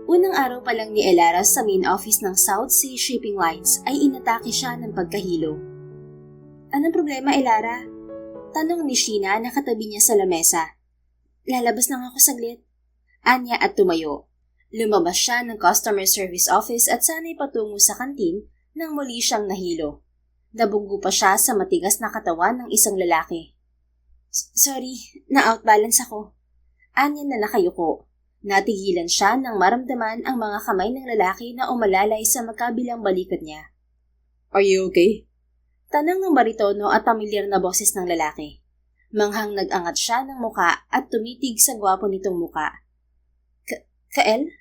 Unang araw pa lang ni Elara sa main office ng South Sea Shipping Lines ay inatake siya ng pagkahilo. Anong problema, Elara? Tanong ni Sheena na katabi niya sa lamesa. Lalabas lang ako saglit. Anya at tumayo. Lumabas siya ng customer service office at sana'y patungo sa kantin nang muli siyang nahilo. Nabunggo pa siya sa matigas na katawan ng isang lalaki. Sorry, na-outbalance ako. Anya na nakayuko. Natigilan siya nang maramdaman ang mga kamay ng lalaki na umalalay sa magkabilang balikat niya. Are you okay? Tanong ng baritono at pamilyar na boses ng lalaki. Manghang nag-angat siya ng muka at tumitig sa gwapo nitong muka. Kael?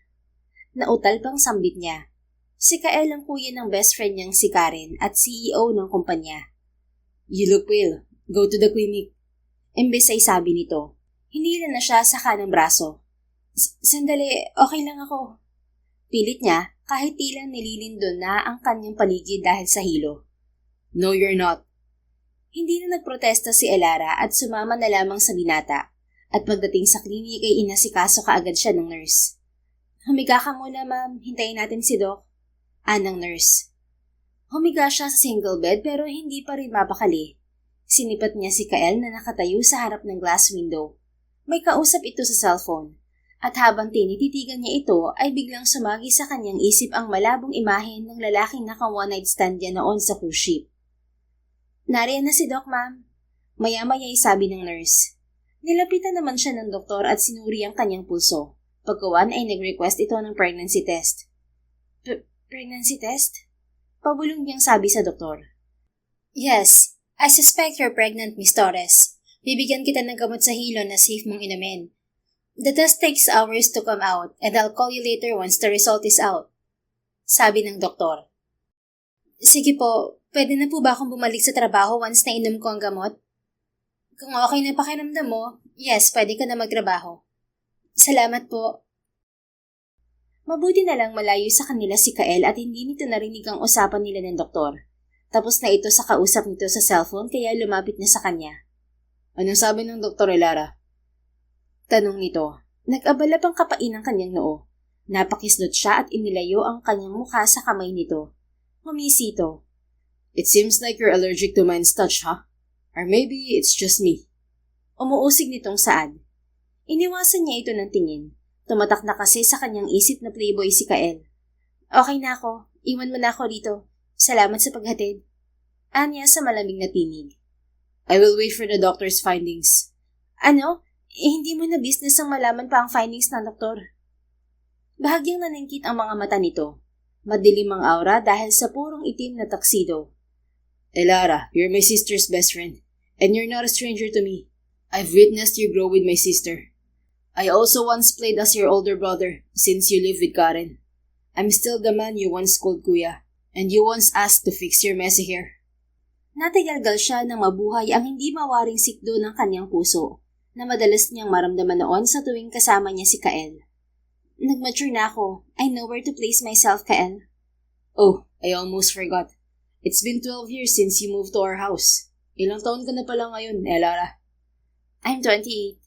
Nautal pang sambit niya. Si Kael ang kuya ng best friend niyang si Karen at CEO ng kumpanya. You look pale. Go to the clinic. Imbes ay sabi nito. Hinila na siya sa kanang braso. Sandali, okay lang ako. Pilit niya kahit tilang nililindol na ang kanyang paligid dahil sa hilo. No, you're not. Hindi na nagprotesta si Elara at sumama na lamang sa binata. At pagdating sa klinik ay inasikaso kaagad siya ng nurse. Humiga ka muna, ma'am. Hintayin natin si Doc. Anang nurse. Humiga siya sa single bed pero hindi pa rin mapakali. Sinipat niya si Kael na nakatayo sa harap ng glass window. May kausap ito sa cellphone. At habang tinititigan niya ito ay biglang sumagi sa kanyang isip ang malabong imahe ng lalaking naka one-night stand niya noon sa cruise ship. Nariyan na si Doc, ma'am. Maya-maya ay sabi ng nurse. Nilapitan naman siya ng doktor at sinuri ang kanyang pulso. Pagkawan ay nag-request ito ng pregnancy test. Pregnancy test? Pabulong niyang sabi sa doktor. Yes, I suspect you're pregnant, Miss Torres. Bibigyan kita ng gamot sa hilo na safe mong inumin. The test takes hours to come out and I'll call you later once the result is out. Sabi ng doktor. Sige po, pwede na po ba akong bumalik sa trabaho once na inom ko ang gamot? Kung okay na pakiramdam mo, yes, pwede ka na magtrabaho. Salamat po. Mabuti na lang malayo sa kanila si Kael at hindi nito narinig ang usapan nila ng doktor. Tapos na ito sa kausap nito sa cellphone kaya lumapit na sa kanya. Anong sabi ng Dr. Elara? Tanong nito. Nag-abala pang kapain ang kanyang noo. Napakislot siya at inilayo ang kanyang mukha sa kamay nito. Humisi ito. It seems like you're allergic to mine's touch, huh? Or maybe it's just me. Umuusig nitong saad. Iniwasan niya ito ng tingin. Tumatak na kasi sa kanyang isip na playboy si Kael. Okay na ako. Iwan mo na ako dito. Salamat sa paghatid. Anya sa malamig na tinig. I will wait for the doctor's findings. Ano? Hindi mo na business ang malaman pa ang findings ng doktor. Bahagyang naningkit ang mga mata nito. Madilim ang aura dahil sa purong itim na tuxedo. Elara, you're my sister's best friend. And you're not a stranger to me. I've witnessed you grow with my sister. I also once played as your older brother since you live with Karen. I'm still the man you once called Kuya. And you once asked to fix your messy hair. Natigalgal siya ng mabuhay ang hindi mawaring sikdo ng kanyang puso na madalas niyang maramdaman noon sa tuwing kasama niya si Kael. Nag-mature na ako. I know where to place myself, Kael. Oh, I almost forgot. It's been 12 years since you moved to our house. Ilang taon ka na pala ngayon, Elara? I'm 28.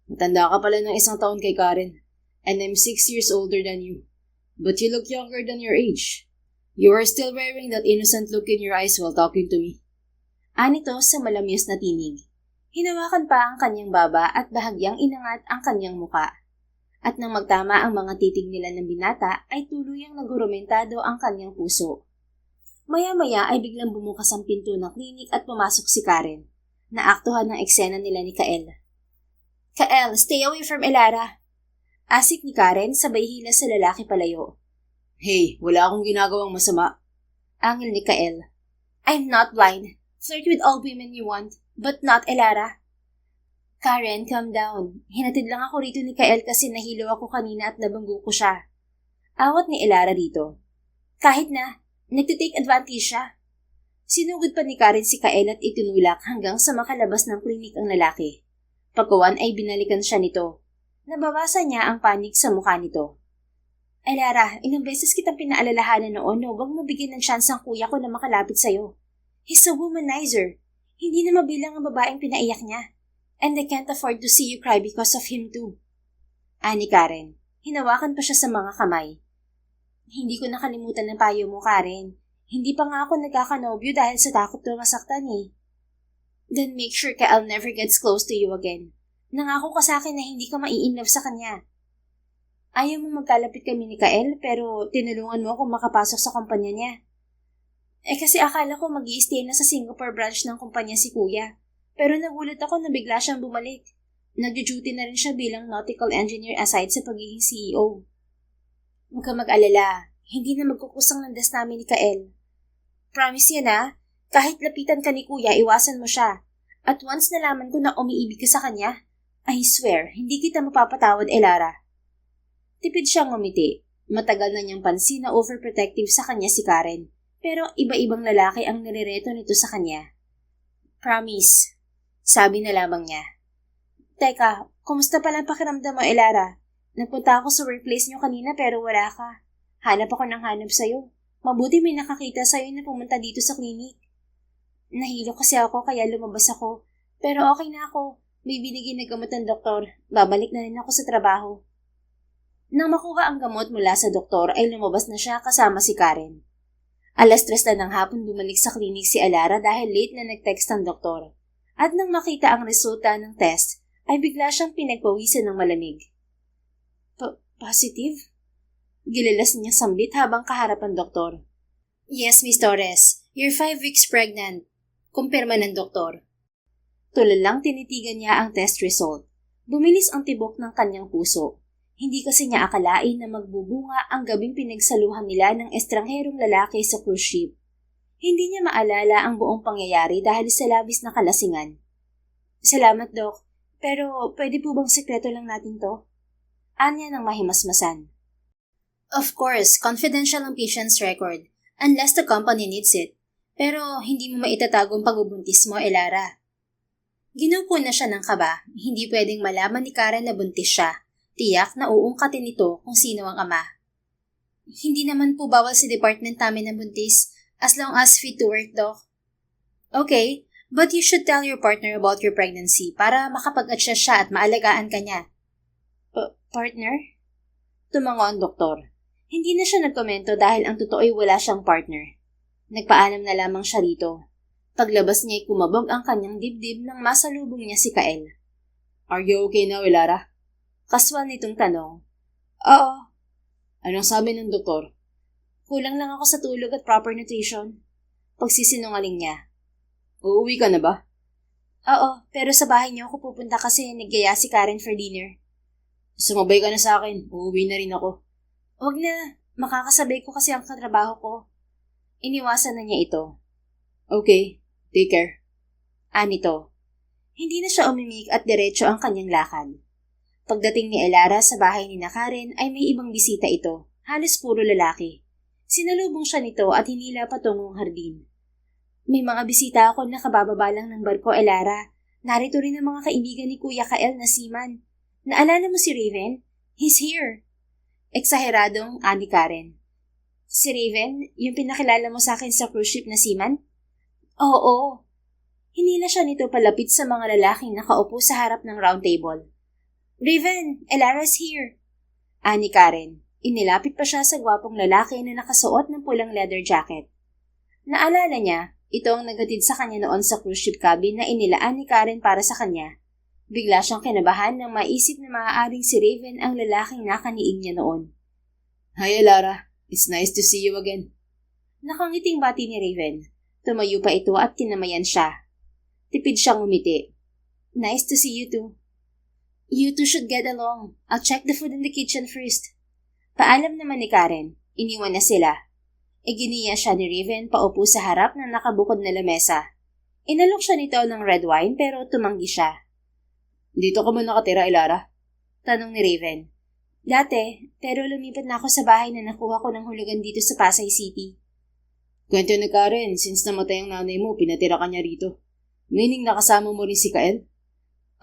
Matanda ka pala ng isang taon kay Karen. And I'm 6 years older than you. But you look younger than your age. You are still wearing that innocent look in your eyes while talking to me. Anito sa malamyos na tinig. Hinawakan pa ang kanyang baba at bahagyang inangat ang kanyang muka. At nang magtama ang mga titig nila ng binata ay tuluyang nagurumentado ang kanyang puso. Maya-maya ay biglang bumukas ang pinto ng klinik at pumasok si Karen. Naaktuhan ng eksena nila ni Kael. Kael, stay away from Elara. Asik ni Karen sabay hila sa lalaki palayo. Hey, wala akong ginagawang masama. Angil ni Kael. I'm not blind. Flirt with all women you want, but not Elara. Karen, calm down. Hinatid lang ako rito ni Kael kasi nahilo ako kanina at nabanggo ko siya. Awat ni Elara rito. Kahit na, nagtitake advantage siya. Sinugod pa ni Karen si Kael at itinulak hanggang sa makalabas ng klinik ang lalaki. Pagkawan ay binalikan siya nito. Nabawasan niya ang panig sa mukha nito. Elara, ilang beses kitang pinaalalahanan noon na huwag mo bigyan ng chance ang kuya ko na makalapit sa'yo. He's a womanizer. Hindi na mabilang ang babaeng pinaiyak niya. And I can't afford to see you cry because of him too. Ani Karen, Hinawakan pa siya sa mga kamay. Hindi ko nakalimutan ang payo mo, Karen. Hindi pa nga ako nagkakanobyo dahil sa takot na masaktan eh. Then make sure Kael never gets close to you again. Nangako ka sa akin na hindi ka mai-inlove sa kanya. Ayaw mo magkalapit kami ni Kael pero tinulungan mo akong makapasok sa kumpanya niya. Kasi akala ko mag-i-stay na sa Singapore branch ng kumpanya si Kuya. Pero nagulat ako na bigla siyang bumalik. Nag-duty na rin siya bilang nautical engineer aside sa pagiging CEO. Huwag ka mag-alala, hindi na magkukusang landas namin ni Kael. Promise yan kahit lapitan ka ni Kuya, iwasan mo siya. At once nalaman ko na umiibig ka sa kanya, I swear, hindi kita mapapatawad, Elara. Tipid siyang ngumiti. Matagal na niyang pansin na overprotective sa kanya si Karen. Pero iba-ibang lalaki ang nirereto nito sa kanya. Promise, sabi na lamang niya. Teka, kumusta pala ang pakiramdam mo, Elara? Nagpunta ako sa workplace niyo kanina pero wala ka. Hanap ako ng hanap sa'yo. Mabuti may nakakita sa'yo na pumunta dito sa klinik. Nahilo kasi ako kaya lumabas ako. Pero okay na ako. May binigay na gamot ng doktor. Babalik na rin ako sa trabaho. Nang makuha ang gamot mula sa doktor ay lumabas na siya kasama si Karen. 3:00 na ng hapon bumalik sa klinik si Elara dahil late na nag-text ang doktor. At nang makita ang resulta ng test, ay bigla siyang pinagpawisan ng malamig. Positive? Gilalas niya sambit habang kaharap ang doktor. Yes, Miss Torres. You're 5 weeks pregnant. Kumpirma ng doktor. Tulalang tinitigan niya ang test result. Bumilis ang tibok ng kanyang puso. Hindi kasi niya akalain na magbubunga ang gabing pinagsaluhan nila ng estrangherong lalaki sa cruise ship. Hindi niya maalala ang buong pangyayari dahil sa labis na kalasingan. Salamat, Dok. Pero pwede po bang sekreto lang natin to? Anya ng mahimasmasan. Of course, confidential ang patient's record, unless the company needs it. Pero hindi mo maitatago ang pagbubuntis mo, Elara. Ginupo na siya ng kaba, hindi pwedeng malaman ni Karen na buntis siya. Tiyak na uungkatin nito kung sino ang ama. Hindi naman po bawal sa department namin na buntis, as long as fit to work, Doc. Okay, but you should tell your partner about your pregnancy para makapag-adjust siya at maalagaan ka niya. Partner? Tumango ang doktor. Hindi na siya nagkomento dahil ang totoo ay wala siyang partner. Nagpaalam na lamang siya rito. Paglabas niya ay kumabog ang kanyang dibdib nang masalubong niya si Kael. Are you okay now, Elara? Kaswal nitong tanong. Oo. Anong sabi ng doktor? Kulang lang ako sa tulog at proper nutrition. Pagsisinungaling niya. Uuwi ka na ba? Oo, pero sa bahay niyo ako pupunta kasi naggaya si Karen for dinner. Sumabay ka na sa akin. Uuwi na rin ako. Huwag na. Makakasabay ko kasi ang katrabaho ko. Iniwasan na niya ito. Okay. Take care. Anito. Hindi na siya umimik at diretso ang kanyang lakad. Pagdating ni Elara sa bahay ni Karen ay may ibang bisita ito. Halos puro lalaki. Sinalubong siya nito at hinila patungong hardin. May mga bisita ako na kabababa lang ng barko, Elara. Narito rin ang mga kaibigan ni Kuya Kael na seaman. Naalala mo si Raven? He's here. Eksaheradong ani Karen. Si Raven, yung pinakilala mo sa akin sa cruise ship na seaman? Oo. Hinila siya nito palapit sa mga lalaking nakaupo sa harap ng round table. Raven, Elara's here. Ani Karen. Inilapit pa siya sa gwapong lalaki na nakasuot ng pulang leather jacket. Naalala niya, ito ang naghatid sa kanya noon sa cruise ship cabin na inilaan ni Karen para sa kanya. Bigla siyang kinabahan nang maisip na maaaring si Raven ang lalaking nakaniig niya noon. Hi, Elara. It's nice to see you again. Nakangiting bati ni Raven. Tumayo pa ito at kinamayan siya. Tipid siyang umiti. Nice to see you too. You two should get along. I'll check the food in the kitchen first. Paalam naman ni Karen. Iniwan na sila. Iginiya siya ni Raven paupo sa harap ng nakabukod na lamesa. Inalok siya nito ng red wine pero tumanggi siya. Dito ka ba nakatira, Elara? Tanong ni Raven. Dati, pero lumipat na ako sa bahay na nakuha ko ng hulugan dito sa Pasay City. Kwento ni Karen, since namatay ang nanay mo, pinatira ka niya rito. Meaning nakasama mo rin si Kael?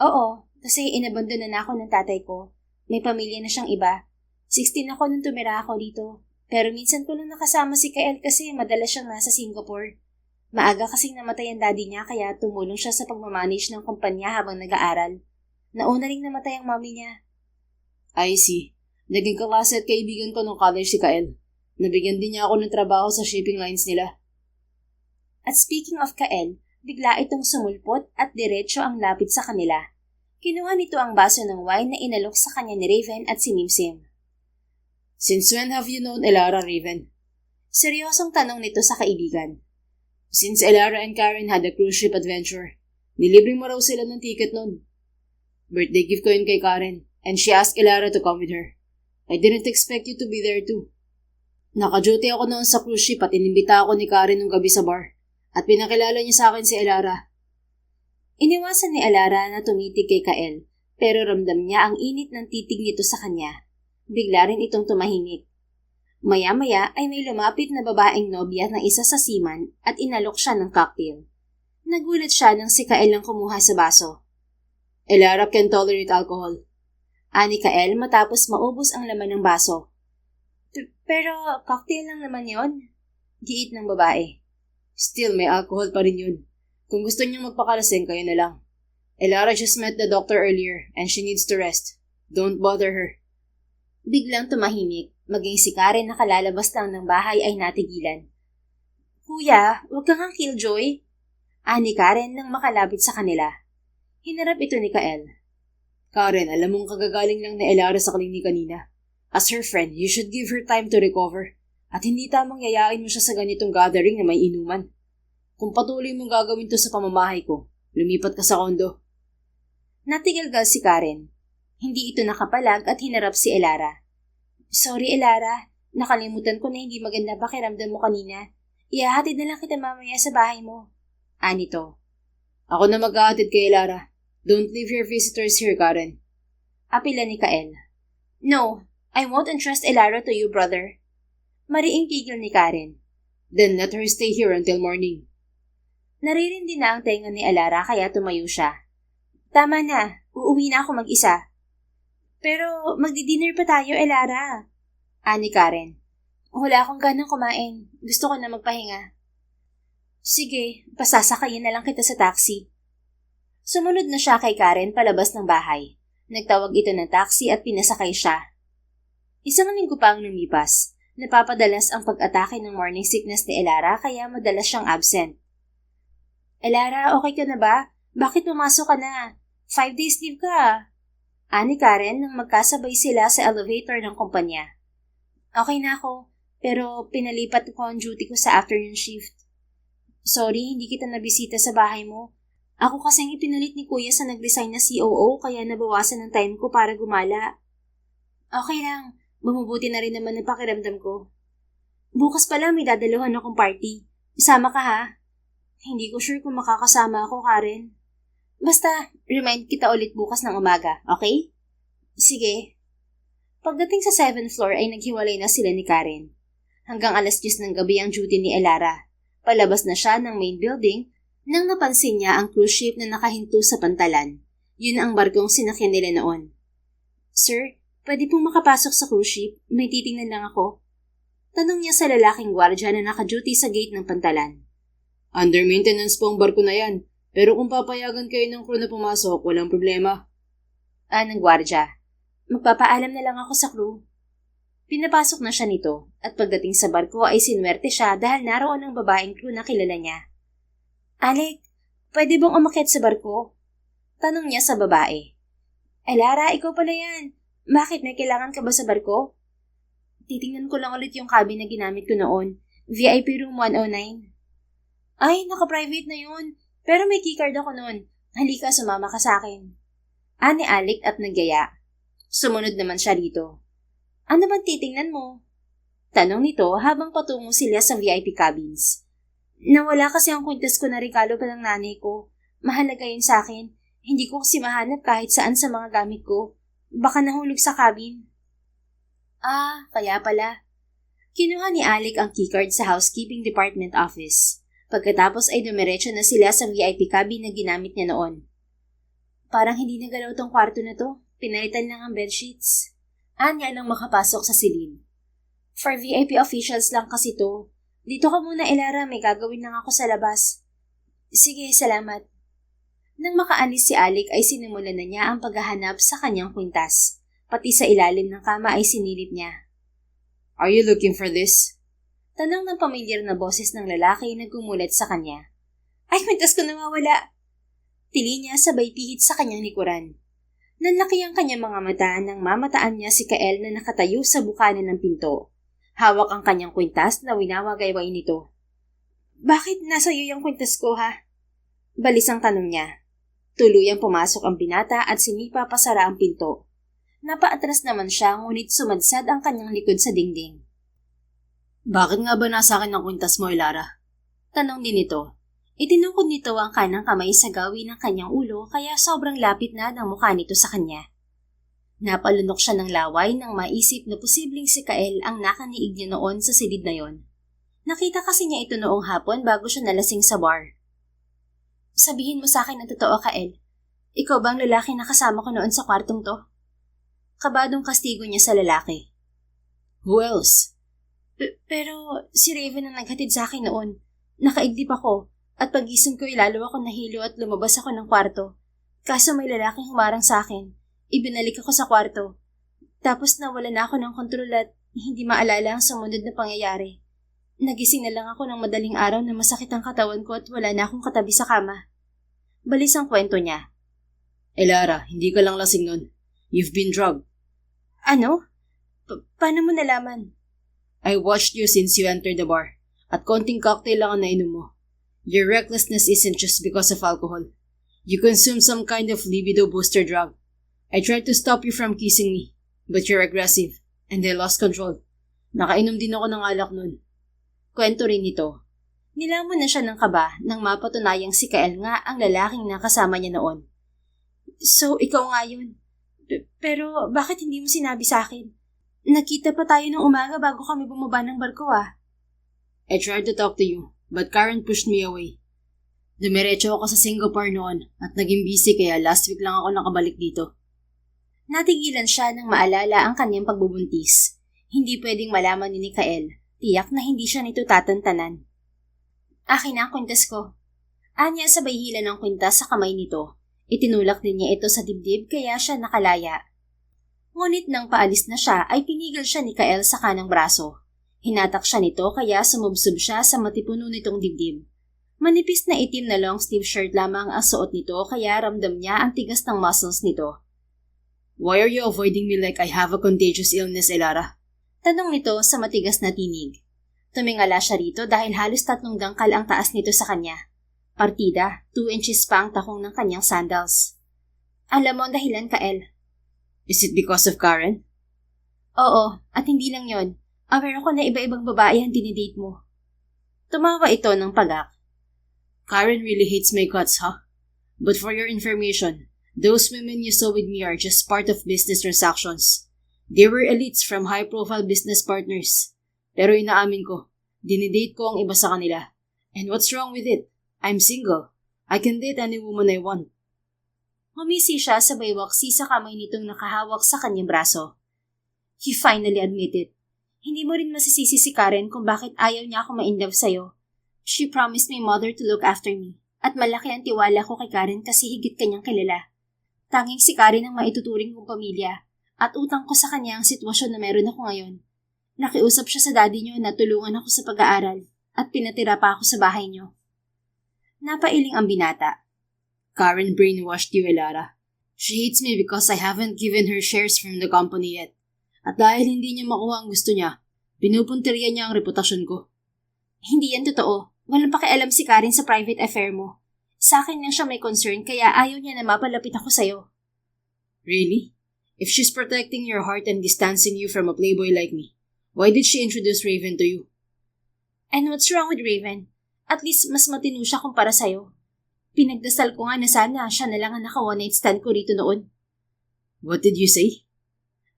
Oo, kasi inabandona na ako ng tatay ko. May pamilya na siyang iba. 16 ako nung tumira ako dito. Pero minsan ko lang nakasama si Kael kasi madalas siyang nasa Singapore. Maaga kasing namatay ang daddy niya kaya tumulong siya sa pagmamanage ng kumpanya habang nag-aaral. Nauna ring namatay ang mami niya. I see. Naging kaklase at kaibigan ko nung college si Kael. Nabigyan din niya ako ng trabaho sa shipping lines nila. At speaking of Kael, bigla itong sumulpot at diretso ang lapit sa kanila. Kinuha nito ang baso ng wine na inalok sa kanya ni Raven at si Nimsim. Since when have you known Elara, Raven? Seryosong tanong nito sa kaibigan. Since Elara and Karen had a cruise ship adventure, nilibre mo raw sila ng ticket nun. Birthday gift ko yun kay Karen, and she asked Elara to come with her. I didn't expect you to be there too. Naka-duty ako noon sa cruise ship at inimbita ako ni Karen nung gabi sa bar, at pinakilala niya sa akin si Elara. Iniwasan ni Elara na tumitig kay Kael, pero ramdam niya ang init ng titig nito sa kanya. Bigla rin itong tumahimik. Maya-maya ay may lumapit na babaeng nobya ng isa sa seaman at inalok siya ng cocktail. Nagulat siya nang si Kael ang kumuha sa baso. Elara can tolerate alcohol. Ani Kael matapos maubos ang laman ng baso. Pero cocktail lang naman yon, giit ng babae. Still, may alcohol pa rin yun. Kung gusto niyang magpakalasing, kayo na lang. Elara just met the doctor earlier and she needs to rest. Don't bother her. Biglang tumahimik, maging si Karen na kalalabas lang ng bahay ay natigilan. Kuya, huwag kang killjoy. Ani Karen nang makalapit sa kanila. Hinarap ito ni Kael. Karen, alam mong kagagaling lang na Elara sa klinik kanina. As her friend, you should give her time to recover. At hindi tamang yayain mo siya sa ganitong gathering na may inuman. Kung patuloy mong gagawin to sa pamamahay ko, lumipat ka sa kondo. Natigalgal si Karen. Hindi ito nakapalag at hinarap si Elara. Sorry Elara, nakalimutan ko na hindi maganda pakiramdam mo kanina. Ihahatid na lang kita mamaya sa bahay mo. Anito. Ako na maghahatid kay Elara. Don't leave your visitors here, Karen. Apila ni Kael. No, I won't entrust Elara to you, brother. Mariing gigil ni Karen. Then let her stay here until morning. Naririndi na ang tenga ni Elara kaya tumayo siya. Tama na, uuwi na ako mag-isa. Pero magdi-dinner pa tayo, Elara. Ani Karen. Wala akong ganang kumain. Gusto ko na magpahinga. Sige, pasasakayin na lang kita sa taxi. Sumunod na siya kay Karen palabas ng bahay. Nagtawag ito ng taxi at pinasakay siya. Isang linggo pa ang lumipas. Napapadalas ang pag-atake ng morning sickness ni Elara kaya madalas siyang absent. Elara, okay ka na ba? Bakit pumasok ka na? 5 days leave ka. Ani Karen nang magkasabay sila sa elevator ng kumpanya. Okay na ako, pero pinalipat ko ang duty ko sa afternoon shift. Sorry, hindi kita nabisita sa bahay mo. Ako kasing ipinalit ni Kuya sa nag-resign na COO kaya nabawasan ng time ko para gumala. Okay lang, bumubuti na rin naman ang pakiramdam ko. Bukas pala may dadaluhan akong party. Isama ka ha? Hindi ko sure kung makakasama ako, Karen. Basta, remind kita ulit bukas ng umaga, okay? Sige. Pagdating sa 7th floor ay naghiwalay na sila ni Karen. Hanggang alas 10 ng gabi ang duty ni Elara. Palabas na siya ng main building nang napansin niya ang cruise ship na nakahinto sa pantalan. Yun ang barkong sinakyan nila noon. Sir, pwede pong makapasok sa cruise ship? May titingnan lang ako. Tanong niya sa lalaking gwardya na naka-duty sa gate ng pantalan. Under maintenance po ang barko na yan. Pero kung papayagan kayo ng crew na pumasok, walang problema. Ng gwardya. Magpapaalam na lang ako sa crew. Pinapasok na siya nito at pagdating sa barko ay sinwerte siya dahil naroon ang babaeng crew na kilala niya. Alec, pwede bang umakyat sa barko? Tanong niya sa babae. Elara, ikaw pala yan. Bakit may kailangan ka ba sa barko? Titingnan ko lang ulit yung cabin na ginamit ko noon. VIP room 109. Ay, naka-private na yun. Pero may keycard ako noon. Halika, sumama ka sa akin. Ani Alec at nagyaya. Sumunod naman siya rito. Ano bang titingnan mo? Tanong nito habang patungo sila sa VIP cabins. Nawala kasi ang kwintas ko na regalo pa ng nanay ko. Mahalaga yun sa akin. Hindi ko kasi mahanap kahit saan sa mga gamit ko. Baka nahulog sa cabin. Kaya pala. Kinuha ni Alec ang keycard sa housekeeping department office. Pagkatapos ay dumiretso na sila sa VIP cabin na ginamit niya noon. Parang hindi nagalaw tong kwarto na to. Pinalitan lang ang bedsheets. Anya nang makapasok sa silid. For VIP officials lang kasi to. Dito ka muna, Elara. May gagawin lang ako sa labas. Sige, salamat. Nang makaalis si Alec ay sinimulan na niya ang paghahanap sa kanyang kwintas. Pati sa ilalim ng kama ay sinilip niya. Are you looking for this? Tanong ng pamilyar na boses ng lalaki na gumulat sa kanya. Ay, kwintas ko nawawala! Tili niya sabay pihit sa kanyang likuran. Nanlaki ang kanyang mga mata nang mamataan niya si Kael na nakatayo sa bukana ng pinto. Hawak ang kanyang kwintas na winawagayway nito. Bakit nasa iyo yung kwintas ko, ha? Balis ang tanong niya. Tuluyang pumasok ang binata at sinipa pasara ang pinto. Napaatras naman siya ngunit sumadsad ang kanyang likod sa dingding. Bakit nga ba nasa akin ang kwintas mo, Elara? Tanong din ito. Itinukod nito ang kanang kamay sa gawi ng kanyang ulo kaya sobrang lapit na ng mukha nito sa kanya. Napalunok siya ng laway nang maisip na posibleng si Kael ang nakaniig niya noon sa silid na yon. Nakita kasi niya ito noong hapon bago siya nalasing sa bar. Sabihin mo sa akin ang totoo, Kael. Ikaw ba ang lalaki na kasama ko noon sa kwartong to? Kabadong kastigo niya sa lalaki. Who else? Pero si Raven ang naghatid sa akin noon. Nakaigdip ako at pagising ko lalo ako nahilo at lumabas ako ng kwarto. Kaso may lalaking humarang sa akin. Ibinalik ako sa kwarto. Tapos nawala na ako ng kontrol at hindi maalala ang sumunod na pangyayari. Nagising na lang ako ng madaling araw na masakit ang katawan ko at wala na akong katabi sa kama. Balis ang kwento niya. Elara, hindi ka lang lasing nun. You've been drugged. Ano? Paano mo nalaman? I watched you since you entered the bar. At konting cocktail lang ang nainom mo. Your recklessness isn't just because of alcohol. You consumed some kind of libido booster drug. I tried to stop you from kissing me, but you're aggressive, and I lost control. Nakainom din ako ng alak nun. Kwento rin ito. Nilamon na siya ng kaba nang mapatunayang si Kael nga ang lalaking nakasama niya noon. So, ikaw nga yun. Pero bakit hindi mo sinabi sa akin? Nakita pa tayo ng umaga bago kami bumaba ng barko, ah. I tried to talk to you, but Karen pushed me away. Dumiretso ako sa Singapore noon at naging busy kaya last week lang ako nakabalik dito. Natigilan siya nang maalala ang kanyang pagbubuntis. Hindi pwedeng malaman ni Kael. Tiyak na hindi siya nito tatantanan. Akin na ang kwintas ko. Anya sabay hila ng kwintas sa kamay nito. Itinulak din niya ito sa dibdib kaya siya nakalaya. Ngunit nang paalis na siya ay pinigil siya ni Kael sa kanang braso. Hinatak siya nito kaya sumubsob siya sa matipuno nitong dibdib. Manipis na itim na long sleeve shirt lamang ang suot nito kaya ramdam niya ang tigas ng muscles nito. Why are you avoiding me like I have a contagious illness, Elara? Tanong nito sa matigas na tinig. Tumingala siya rito dahil halos 3 dangkal ang taas nito sa kanya. Partida, 2 inches pa ang takong ng kanyang sandals. Alam mo ang dahilan, Kael. Is it because of Karen? Oo, at hindi lang yon. Aware ako na iba-ibang babae ang dinidate mo. Tumawa ito ng pagak. Karen really hates my guts, huh? But for your information, those women you saw with me are just part of business transactions. They were elites from high-profile business partners. Pero inaamin ko, dinidate ko ang iba sa kanila. And what's wrong with it? I'm single. I can date any woman I want. Humisi siya sabay waksi sa kamay nitong nakahawak sa kanyang braso. He finally admitted. Hindi mo rin masisisi si Karen kung bakit ayaw niya ako ma-inlove sa'yo. She promised my mother to look after me. At malaki ang tiwala ko kay Karen kasi higit kanyang kilala. Tanging si Karen ang maituturing kong pamilya. At utang ko sa kanya ang sitwasyon na meron ako ngayon. Nakiusap siya sa daddy niyo na tulungan ako sa pag-aaral at pinatira pa ako sa bahay niyo. Napailing ang binata. Karen brainwashed you, Elara. She hates me because I haven't given her shares from the company yet. At dahil hindi niya makuha ang gusto niya, pinupunteriya niya ang reputasyon ko. Hindi yan totoo. Walang pakialam si Karen sa private affair mo. Sa akin lang siya may concern kaya ayaw niya na mapalapit ako sa'yo. Really? If she's protecting your heart and distancing you from a playboy like me, why did she introduce Raven to you? And what's wrong with Raven? At least mas matino siya kumpara sa'yo. Pinagdasal ko nga na sana siya na lang ang naka-one night stand ko rito noon. What did you say?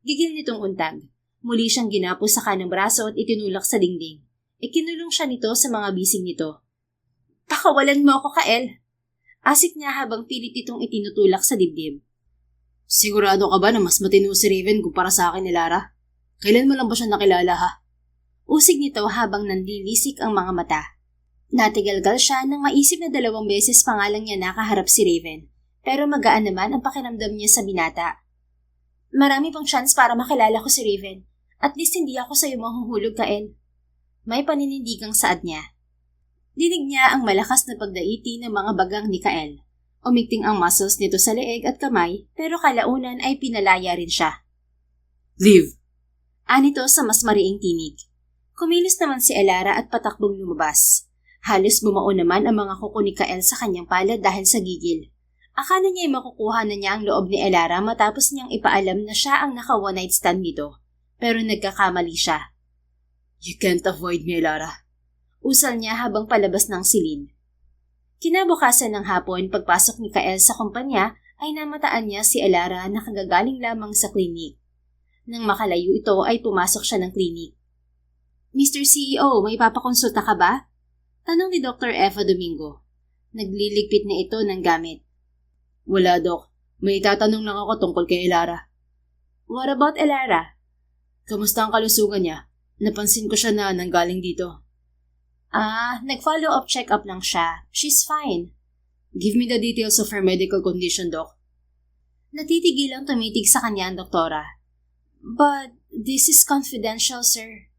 Gigil nitong untag. Muli siyang ginapos sa kanang braso at itinulak sa dingding. Ikinulong siya nito sa mga bisig nito. Pakawalan mo ako, Kael. Asik niya habang pilit itong itinutulak sa dibdib. Sigurado ka ba na mas matino si Raven kumpara sa akin ni Lara? Kailan mo lang ba siya nakilala, ha? Usig nito habang nanlilisik ang mga mata. Natigalgal siya nang maisip na 2 beses pa nga lang niya nakaharap si Raven. Pero magaan naman ang pakiramdam niya sa binata. Marami pang chance para makilala ko si Raven. At least hindi ako sa'yo mahuhulog, Kael. May paninindigang saad niya. Dinig niya ang malakas na pagdaiti ng mga bagang ni Kael. Umigting ang muscles nito sa leeg at kamay, pero kalaunan ay pinalaya rin siya. Leave! Anito sa mas mariing tinig. Kumilos naman si Elara at patakbong lumabas. Halos bumao naman ang mga kuko ni Kael sa kanyang palad dahil sa gigil. Akala niya ay makukuha na niya ang loob ni Elara matapos niyang ipaalam na siya ang naka one night stand nito. Pero nagkakamali siya. You can't avoid me, Elara. Usal niya habang palabas ng silid. Kinabukasan ng hapon, pagpasok ni Kael sa kumpanya ay namataan niya si Elara na kagagaling lamang sa klinik. Nang makalayo ito ay pumasok siya ng klinik. Mr. CEO, may papakonsulta ka ba? Tanong ni Dr. Eva Domingo. Nagliligpit na ito ng gamit. Wala, Doc. May itatanong lang ako tungkol kay Elara. What about Elara? Kamusta ang kalusugan niya? Napansin ko siya na nanggaling dito. Nag-follow-up check-up lang siya. She's fine. Give me the details of her medical condition, Doc. Natitigil ang tumitig sa kanya ang doktora. But this is confidential, sir.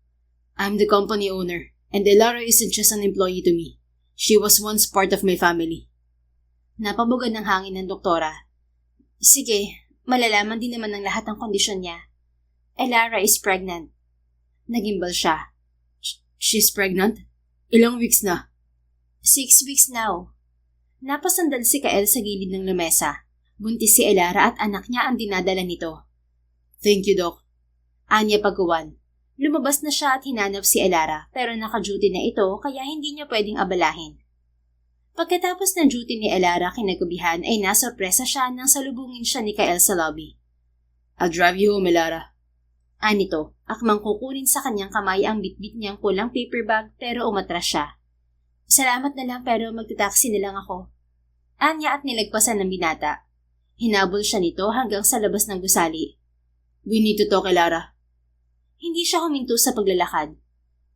I'm the company owner, and Elara isn't just an employee to me. She was once part of my family. Napabugan ng hangin ng doktora. Sige, malalaman din naman ng lahat ng kondisyon niya. Elara is pregnant. Nagimbal siya. She's pregnant? Ilang weeks na? 6 weeks now. Napasandal si Kael sa gilid ng lamesa. Buntis si Elara at anak niya ang dinadala nito. Thank you, Doc. Anya pagkuwan. Lumabas na siya at hinanap si Elara pero naka-duty na ito kaya hindi niya pwedeng abalahin. Pagkatapos ng duty ni Elara kinagabihan ay nasorpresa siya nang salubungin siya ni Kael sa lobby. I'll drive you home, Elara. Anito, akmang kukunin sa kanyang kamay ang bitbit niyang pulang paper bag pero umatras siya. Salamat na lang pero magtataksi na lang ako. Anya at nilagpasan ng binata. Hinabol siya nito hanggang sa labas ng gusali. We need to talk, Elara. Hindi siya huminto sa paglalakad.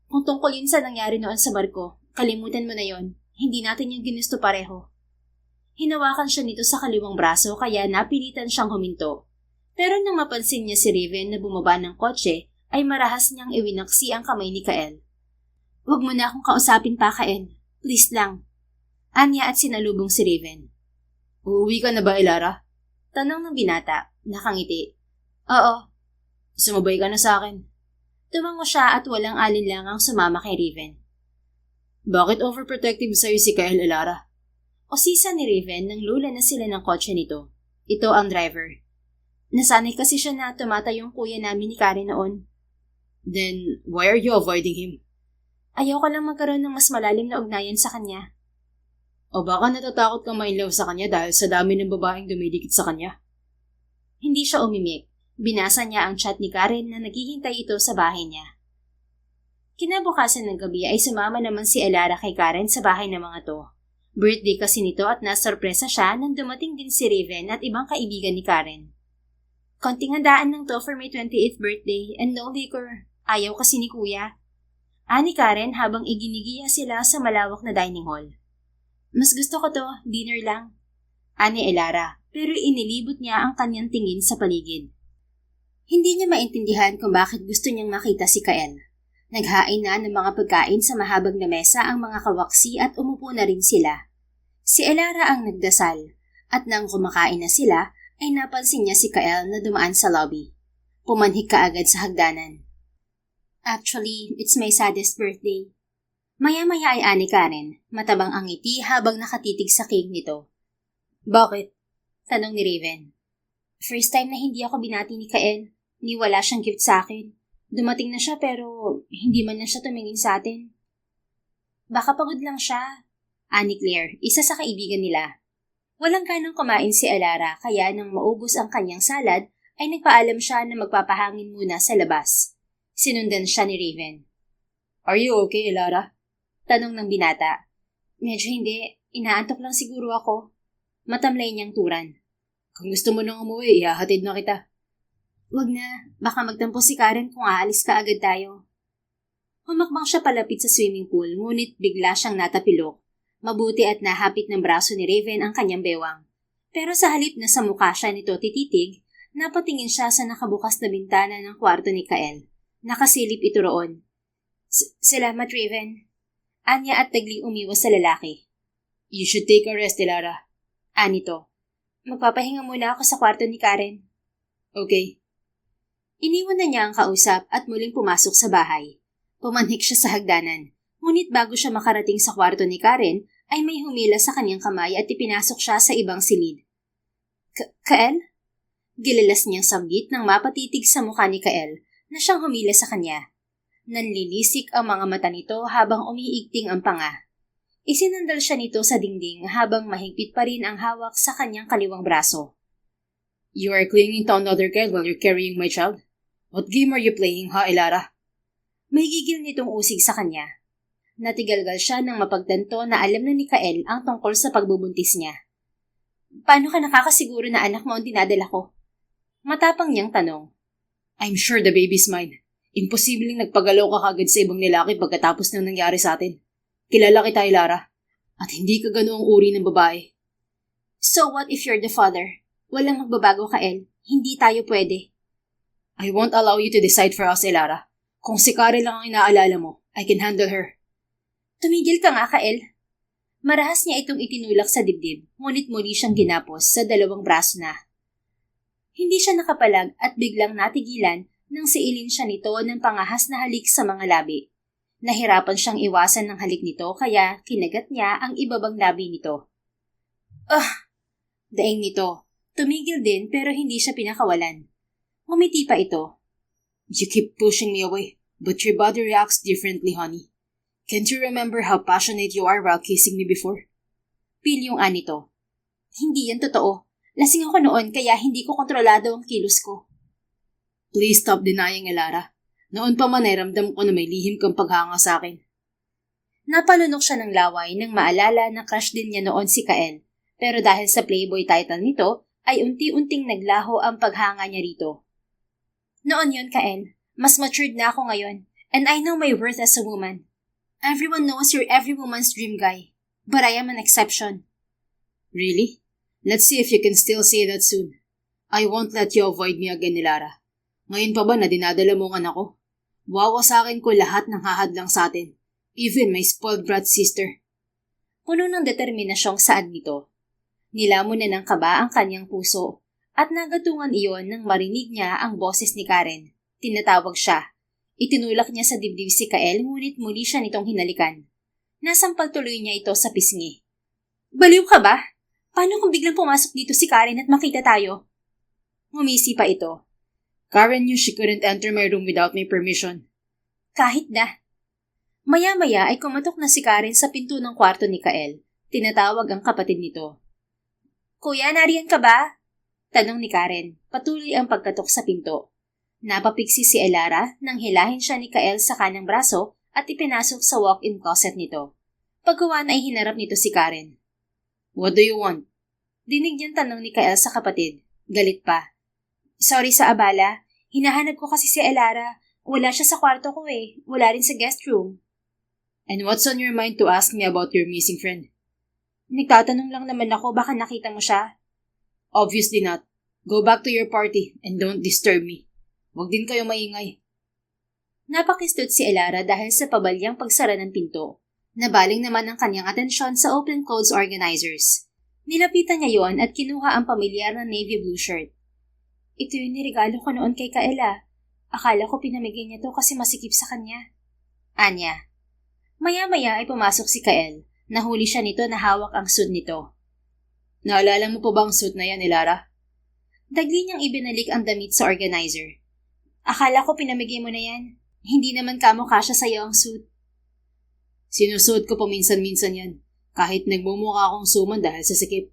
Kung tungkol yun sa nangyari noon sa barko, kalimutan mo na yon. Hindi natin yung ginusto pareho. Hinawakan siya nito sa kaliwang braso kaya napilitan siyang huminto. Pero nang mapansin niya si Raven na bumaba ng kotse, ay marahas niyang iwinaksi ang kamay ni Kael. Huwag mo na akong kausapin pa, Kael. Please lang. Anya at sinalubong si Raven. Uuwi ka na ba, Elara? Tanong ng binata, nakangiti. Oo. Sumabay ka na sa akin. Tumango siya at walang alinlangang sumama kay Raven. Bakit overprotective sa'yo si Kael, Elara? Osisa ni Raven nang lula na sila ng kotse nito. Ito ang driver. Nasanay kasi siya na tumata yung kuya namin ni Karen noon. Then, why are you avoiding him? Ayaw ko lang magkaroon ng mas malalim na ugnayan sa kanya. O baka natatakot kang ma-inlove sa kanya dahil sa dami ng babaeng dumidikit sa kanya? Hindi siya umimik. Binasa niya ang chat ni Karen na naghihintay ito sa bahay niya. Kinabukasan ng gabi ay sumama naman si Elara kay Karen sa bahay ng mga to. Birthday kasi nito at nasorpresa siya nang dumating din si Raven at ibang kaibigan ni Karen. Konting handaan lang to for my 28th birthday and no liquor. Ayaw kasi ni Kuya. Ani Karen habang iginigiya sila sa malawak na dining hall. Mas gusto ko to, dinner lang. Ani Elara, pero inilibot niya ang kanyang tingin sa paligid. Hindi niya maintindihan kung bakit gusto niyang makita si Kael. Naghain na ng mga pagkain sa mahabag na mesa ang mga kawaksi at umupo na rin sila. Si Elara ang nagdasal at nang kumakain na sila ay napansin niya si Kael na dumaan sa lobby. Pumanhik kaagad sa hagdanan. Actually, it's my saddest birthday. Maya-maya ay ani Karen, matabang ang ngiti habang nakatitig sa cake nito. Bakit? Tanong ni Raven. First time na hindi ako binati ni Kael. Niwala siyang gift sa akin. Dumating na siya pero hindi man na siya tumingin sa atin. Baka pagod lang siya. Ani Claire, isa sa kaibigan nila. Walang ganang kumain si Elara kaya nang maubos ang kanyang salad ay nagpaalam siya na magpapahangin muna sa labas. Sinundan siya ni Raven. Are you okay, Elara? Tanong ng binata. Medyo hindi. Inaantok lang siguro ako. Matamlay niyang turan. Kung gusto mo nang umuwi, ihahatid na kita. Wag na. Baka magtampo si Karen kung aalis ka agad tayo. Humakbang siya palapit sa swimming pool ngunit bigla siyang natapilok. Mabuti at nahapit ng braso ni Raven ang kanyang bewang. Pero sa halip na sa mukha siya nito tititig, Napatingin siya sa nakabukas na bintana ng kwarto ni Kael. Nakasilip ito roon. Salamat, Raven. Anya at tagling umiwas sa lalaki. You should take a rest, Elara. Anito. Magpapahinga muna ako sa kwarto ni Karen. Okay. Iniwan na niya ang kausap at muling pumasok sa bahay. Pumanhik siya sa hagdanan. Ngunit bago siya makarating sa kwarto ni Karen, ay may humila sa kanyang kamay at ipinasok siya sa ibang silid. Kael? Gilalas niyang sambit nang mapatitig sa mukha ni Kael na siyang humila sa kanya. Nanlilisik ang mga mata nito habang umiigting ang panga. Isinandal siya nito sa dingding habang mahigpit pa rin ang hawak sa kanyang kaliwang braso. You are clinging to another girl while you're carrying my child? What game are you playing, ha, Elara? May gigil nitong usig sa kanya. Natigalgal siya nang mapagtanto na alam na ni Kael ang tungkol sa pagbubuntis niya. Paano ka nakakasiguro na anak mo ang dinadala ko? Matapang niyang tanong. I'm sure the baby's mine. Imposibleng nagpagalaw ka kagad sa ibang lalaki pagkatapos ng nangyari sa atin. Kilala kita, Elara. At hindi ka ganoong uri ng babae. So what if you're the father? Walang magbabago, Kael. Hindi tayo pwede. I won't allow you to decide for us, Elara. Kung si Karen lang ang inaalala mo, I can handle her. Tumigil ka nga, Kael. Marahas niya itong itinulak sa dibdib, ngunit muli siyang ginapos sa dalawang braso na. Hindi siya nakapalag at biglang natigilan nang siilin siya nito ng pangahas na halik sa mga labi. Nahirapan siyang iwasan ng halik nito kaya kinagat niya ang ibabang labi nito. Daing nito. Tumigil din pero hindi siya pinakawalan. Ngumiti pa ito. You keep pushing me away, but your body reacts differently, honey. Can't you remember how passionate you are while kissing me before? Pilyong anito. Hindi yan totoo. Lasing ako noon kaya hindi ko kontrolado ang kilos ko. Please stop denying, Elara. Noon pa man ay ramdam ko na may lihim kang paghanga sa akin. Napalunok siya ng laway nang maalala na crush din niya noon si Kael. Pero dahil sa Playboy title nito, ay unti-unting naglaho ang paghanga niya rito. Noon yun, Kael. Mas matured na ako ngayon. And I know my worth as a woman. Everyone knows you're every woman's dream guy. But I am an exception. Really? Let's see if you can still say that soon. I won't let you avoid me again, Elara. Ngayon pa ba na dinadala mo ang anak ko? Wawasakin ko lahat ng hahadlang sa atin. Even my spoiled brat sister. Puno ng determinasyong saad nito. Nilamon na ng kaba ang kanyang puso at nagatungan iyon nang marinig niya ang boses ni Karen. Tinatawag siya. Itinulak niya sa dibdib si Kael ngunit muli siya nitong hinalikan. Nasampal tuloy niya ito sa pisngi. Baliw ka ba? Paano kung biglang pumasok dito si Karen at makita tayo? Ngumisi pa ito. Karen knew she couldn't enter my room without my permission. Kahit na. Maya-maya ay kumatok na si Karen sa pinto ng kwarto ni Kael. Tinatawag ang kapatid nito. Kuya, nariyan ka ba? Tanong ni Karen. Patuloy ang pagkatok sa pinto. Napapiksi si Elara nang hilahin siya ni Kael sa kanang braso at ipinasok sa walk-in closet nito. Pagkuhan ay hinarap nito si Karen. What do you want? Dinig niyang tanong ni Kael sa kapatid. Galit pa. Sorry sa abala. Hinahanap ko kasi si Elara. Wala siya sa kwarto ko eh. Wala rin sa guest room. And what's on your mind to ask me about your missing friend? Nagtatanong lang naman ako baka nakita mo siya. Obviously not. Go back to your party and don't disturb me. Huwag din kayo maingay. Napakistot si Elara dahil sa pabalyang pagsara ng pinto. Nabaling naman ang kanyang atensyon sa open clothes organizers. Nilapitan niya yon at kinuha ang pamilyar na navy blue shirt. Ito yung nirigalo ko noon kay Kaela. Akala ko pinamigay niya to kasi masikip sa kanya. Anya. Maya-maya ay pumasok si Kael. Nahuli siya nito na hawak ang suit nito. Naalala mo pa ba ang suit na yan, Elara? Dagli niyang ibinalik ang damit sa organizer. Akala ko pinamigay mo na yan. Hindi naman kamukha siya sa'yo ang suit. Sinusuot ko paminsan-minsan yan. Kahit nagmumukha akong suman dahil sa sikip.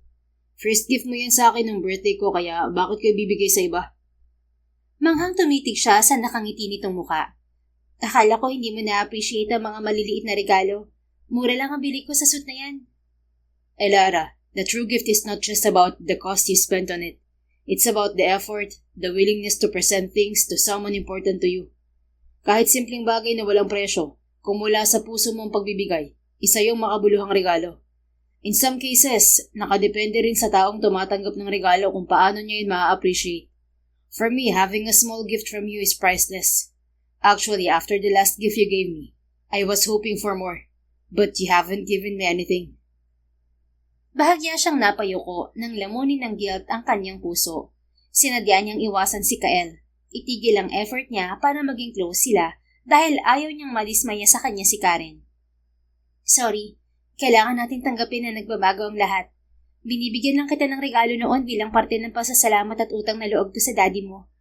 First gift mo yan sa akin ng birthday ko kaya bakit ko ibibigay sa iba? Manghang tumitig siya sa nakangiti nitong muka. Akala ko hindi mo na-appreciate ang mga maliliit na regalo. Mura lang ang bili ko sa suit na yan. Elara, the true gift is not just about the cost you spent on it. It's about the effort, the willingness to present things to someone important to you. Kahit simpleng bagay na walang presyo, kung mula sa puso mong pagbibigay, isa yung makabuluhang regalo. In some cases, nakadepende rin sa taong tumatanggap ng regalo kung paano niya yun ma-appreciate. For me, having a small gift from you is priceless. Actually, after the last gift you gave me, I was hoping for more. But you haven't given me anything. Bahagya siyang napayuko nang lamunin ng guilt ang kanyang puso. Sinadya niyang iwasan si Kael. Itigil ang effort niya para maging close sila dahil ayaw niyang madismaya sa kanya si Karen. Sorry, kailangan natin tanggapin na nagbabago ang lahat. Binibigyan lang kita ng regalo noon bilang parte ng pasasalamat at utang na loob ko sa daddy mo.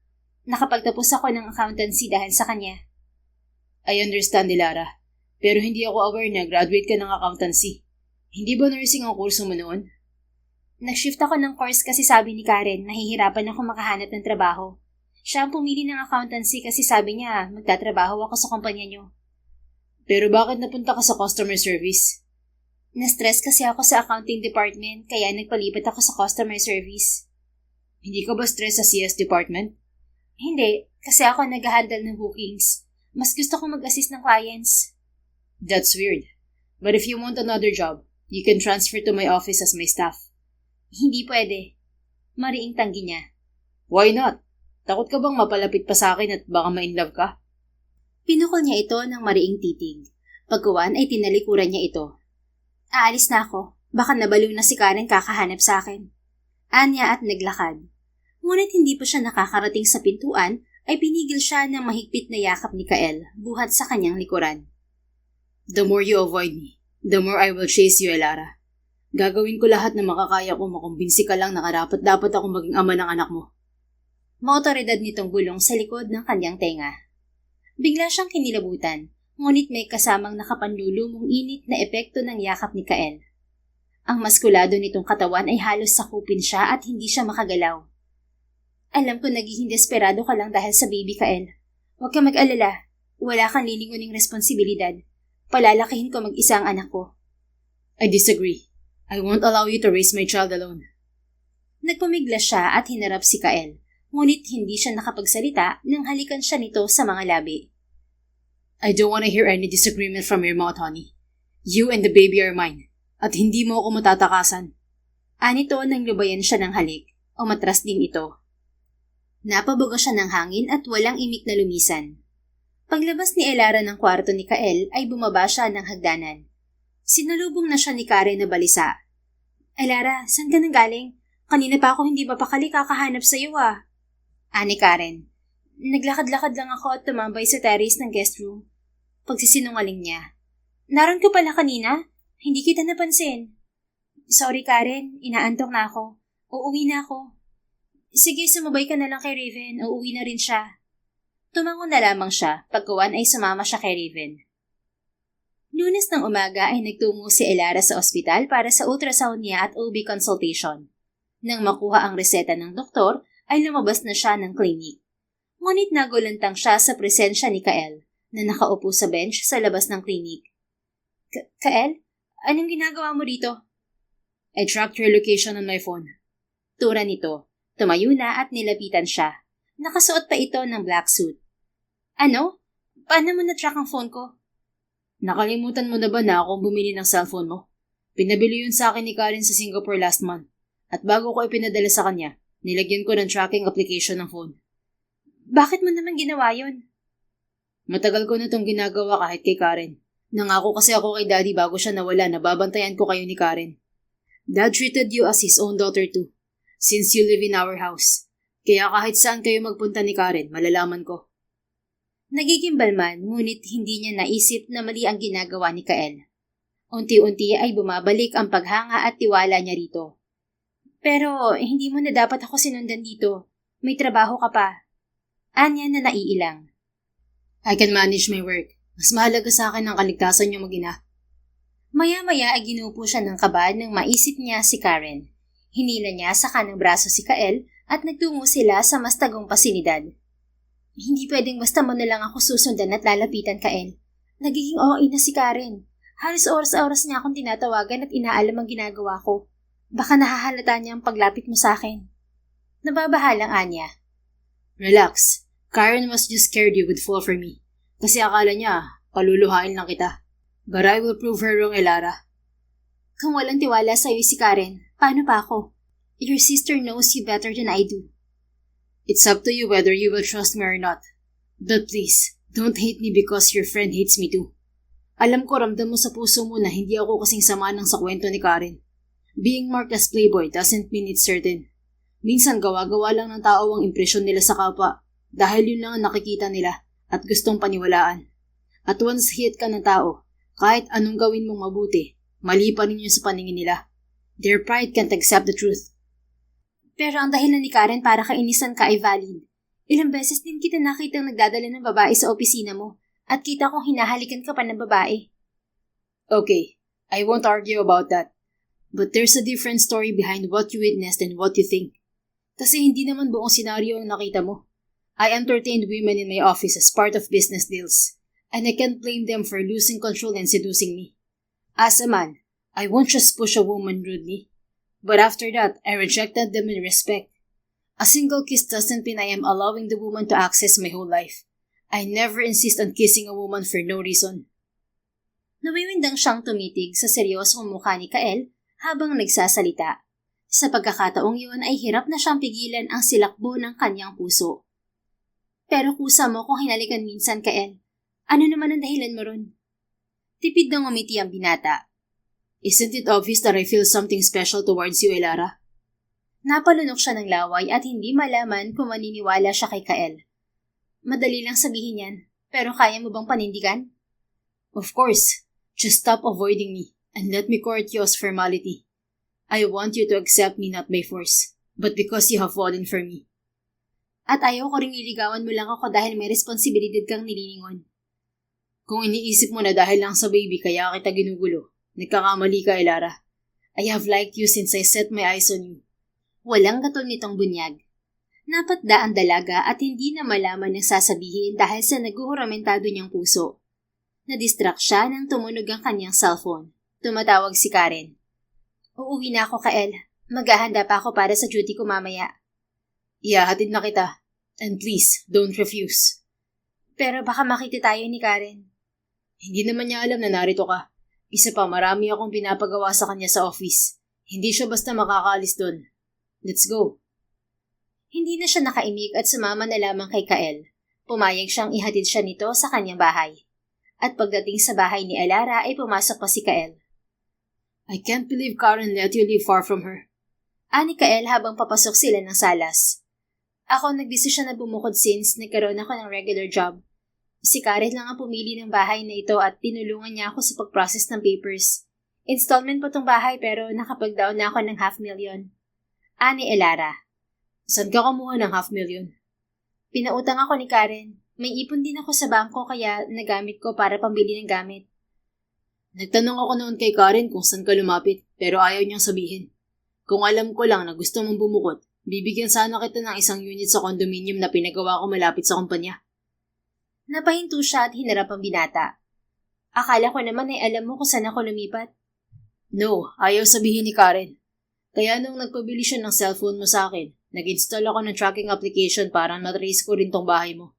Nakapagtapos ako ng accountancy dahil sa kanya. I understand, Lara. Pero hindi ako aware na graduate ka ng accountancy. Hindi ba nursing ang kurso mo noon? Nag-shift ako ng course kasi sabi ni Karen, nahihirapan ako makahanap ng trabaho. Siya ang pumili ng accountancy kasi sabi niya, magtatrabaho ako sa kumpanya niyo. Pero bakit napunta ka sa customer service? Na-stress kasi ako sa accounting department, kaya nagpalipat ako sa customer service. Hindi ka ba stress sa CS department? Hindi, kasi ako nag-handle ng bookings. Mas gusto kong mag-assist ng clients. That's weird. But if you want another job, you can transfer to my office as my staff. Hindi pwede. Mariing tanggi niya. Why not? Takot ka bang mapalapit pa sa akin at baka ma-inlove ka? Pinukol niya ito ng mariing titig. Pagkuwan ay tinalikuran niya ito. Aalis na ako. Baka nabaliw na si Karen kakahanap sa akin. Anya at naglakad. Ngunit hindi pa siya nakakarating sa pintuan ay pinigil siya ng mahigpit na yakap ni Kael buhat sa kanyang likuran. The more you avoid me, the more I will chase you, Elara. Gagawin ko lahat na makakaya ko makumbinsi ka lang na karapat-dapat akong maging ama ng anak mo. Maotoridad nitong bulong sa likod ng kanyang tenga. Bigla siyang kinilabutan, ngunit may kasamang nakapanlulumong init na epekto ng yakap ni Kael. Ang maskulado nitong katawan ay halos sakupin siya at hindi siya makagalaw. Alam ko nagiging desperado ka lang dahil sa baby, Kael. Huwag ka mag-alala. Wala kang lilinguning responsibilidad. Palalakihin ko mag-isa ang anak ko. I disagree. I won't allow you to raise my child alone. Nagpumigla siya at hinarap si Kael, ngunit hindi siya nakapagsalita nang halikan siya nito sa mga labi. I don't want to hear any disagreement from your mouth, honey. You and the baby are mine, at hindi mo ako matatakasan. Anito nang lubayan siya ng halik, umatras din ito. Napabuga siya ng hangin at walang imik na lumisan. Paglabas ni Elara ng kwarto ni Kael ay bumaba siya ng hagdanan. Sinalubong na siya ni Karen na balisa. Elara, saan ka nang galing? Kanina pa ako hindi mapakali kakahanap sa iyo ah. Ani Karen, naglakad-lakad lang ako at tumambay sa terrace ng guest room. Pagsisinungaling niya. Naroon ko pala kanina, hindi kita napansin. Sorry Karen, inaantok na ako. Uuwi na ako. Sige, sumabay ka na lang kay Raven, uuwi na rin siya. Tumango na lamang siya, pagkuwan ay sumama siya kay Raven. Lunes ng umaga ay nagtungo si Elara sa ospital para sa ultrasound niya at OB consultation. Nang makuha ang reseta ng doktor, ay lumabas na siya ng klinik. Ngunit nagulantang siya sa presensya ni Kael, na nakaupo sa bench sa labas ng klinik. Kael, anong ginagawa mo dito? I tracked your location on my phone. Tura nito, tumayo na at nilapitan siya. Nakasuot pa ito ng black suit. Ano? Paano mo na-track ang phone ko? Nakalimutan mo na ba na akong bumili ng cellphone mo? Pinabili yun sa akin ni Karen sa Singapore last month. At bago ko ipinadala sa kanya, nilagyan ko ng tracking application ng phone. Bakit mo naman ginawa yun? Matagal ko na itong ginagawa kahit kay Karen. Nangako kasi ako kay Daddy bago siya nawala na babantayan ko kayo ni Karen. Dad treated you as his own daughter too, since you live in our house. Kaya kahit saan kayo magpunta ni Karen, malalaman ko. Nagigimbal man, ngunit hindi niya naisip na mali ang ginagawa ni Kael. Unti-unti ay bumabalik ang paghanga at tiwala niya rito. Pero hindi mo na dapat ako sinundan dito. May trabaho ka pa. Anya na naiilang. I can manage my work. Mas mahalaga sa akin ang kaligtasan niyo mag-ina. Maya-maya ay ginupo siya ng kaba nang maisip niya si Karen. Hinila niya sa kanang braso si Kael at nagtungo sila sa mas tagong pasilidad. Hindi pwedeng basta mo na lang ako susundan at lalapitan, Kael. Nagiging OA na si Karen. Halos oras-oras niya akong tinatawagan at inaalam ang ginagawa ko. Baka nahahalata niya ang paglapit mo sa akin. Nababahalang Anya. Relax. Karen was just scared you would fall for me. Kasi akala niya, paluluhain lang kita. But I will prove her wrong, Elara. Kung walang tiwala sa'yo si Karen, paano pa ako? Your sister knows you better than I do. It's up to you whether you will trust me or not. But please, don't hate me because your friend hates me too. Alam ko ramdam mo sa puso mo na hindi ako kasing sama ng sa kwento ni Karen. Being marked as playboy doesn't mean it's certain. Minsan gawa-gawa lang ng tao ang impresyon nila sa kapwa dahil yun lang ang nakikita nila at gustong paniwalaan. At once hit ka ng tao, kahit anong gawin mong mabuti, mali pa rin yun sa paningin nila. Their pride can't accept the truth. Pero ang dahilan ni Karen para kainisan ka ay valid. Ilang beses din kita nakitang nagdadala ng babae sa opisina mo at kita kong hinahalikan ka pa ng babae. Okay, I won't argue about that. But there's a different story behind what you witnessed and what you think. Kasi hindi naman buong senaryo ang nakita mo. I entertained women in my office as part of business deals, and I can't blame them for losing control and seducing me. As a man, I won't just push a woman rudely. But after that, I rejected them in respect. A single kiss doesn't mean I am allowing the woman to access my whole life. I never insist on kissing a woman for no reason. Nawiwindang siyang tumitig sa seryosong mukha ni Kael habang nagsasalita. Sa pagkakataong yun ay hirap na siyang pigilan ang silakbo ng kanyang puso. Pero kusa mo kung hinalikan minsan, Kael. Ano naman ang dahilan mo ron? Tipid ng umiti ang binata. Isn't it obvious that I feel something special towards you, Elara? Napalunok siya ng laway at hindi malaman kung maniniwala siya kay Kael. Madali lang sabihin yan, pero kaya mo bang panindigan? Of course. Just stop avoiding me and let me court you as formality. I want you to accept me not by force, but because you have fallen for me. At ayaw ko ring liligawan mo lang ako dahil may responsibilidad kang nililingon. Kung iniisip mo na dahil lang sa baby kaya kita ginugulo, nagkakamali ka, Elara. I have liked you since I set my eyes on you. Walang gatol nitong bunyag. Napatda ang dalaga at hindi na malaman ng sasabihin dahil sa naguhuramentado niyang puso. Nadistract siya nang tumunog ang kanyang cellphone. Tumatawag si Karen. Uuwi na ako, Kael. Maghahanda pa ako para sa duty ko mamaya. Ihahatid na kita. And please, don't refuse. Pero baka makita tayo ni Karen. Hindi naman niya alam na narito ka. Isa pa, marami akong pinapagawa sa kanya sa office. Hindi siya basta makakaalis doon. Let's go. Hindi na siya nakaimik at sumama na lamang kay Kael. Pumayag siyang ihatid siya nito sa kanyang bahay. At pagdating sa bahay ni Elara ay pumasok pa si Kael. I can't believe Karen let you live far from her. Ani Kael habang papasok sila ng salas. Ako nagdesisyon na bumukod since nagkaroon ako ng regular job. Si Karen lang ang pumili ng bahay na ito at tinulungan niya ako sa pag-process ng papers. Installment po tong bahay pero nakapag-down na ako ng $500,000. Ani Elara. Saan ka kumuha ng $500,000? Pinautang ako ni Karen. May ipon din ako sa bangko kaya nagamit ko para pambili ng gamit. Nagtanong ako noon kay Karen kung saan ka lumapit pero ayaw niyang sabihin. Kung alam ko lang na gusto mong bumukod, bibigyan sana kita ng isang unit sa condominium na pinagawa ko malapit sa kumpanya. Napahinto siya at hinarap ang binata. Akala ko naman ay alam mo kung saan ako lumipat. No, ayaw sabihin ni Karen. Kaya nung nagpabili siya ng cellphone mo sa akin, nag-install ako ng tracking application para matrace ko rin tong bahay mo.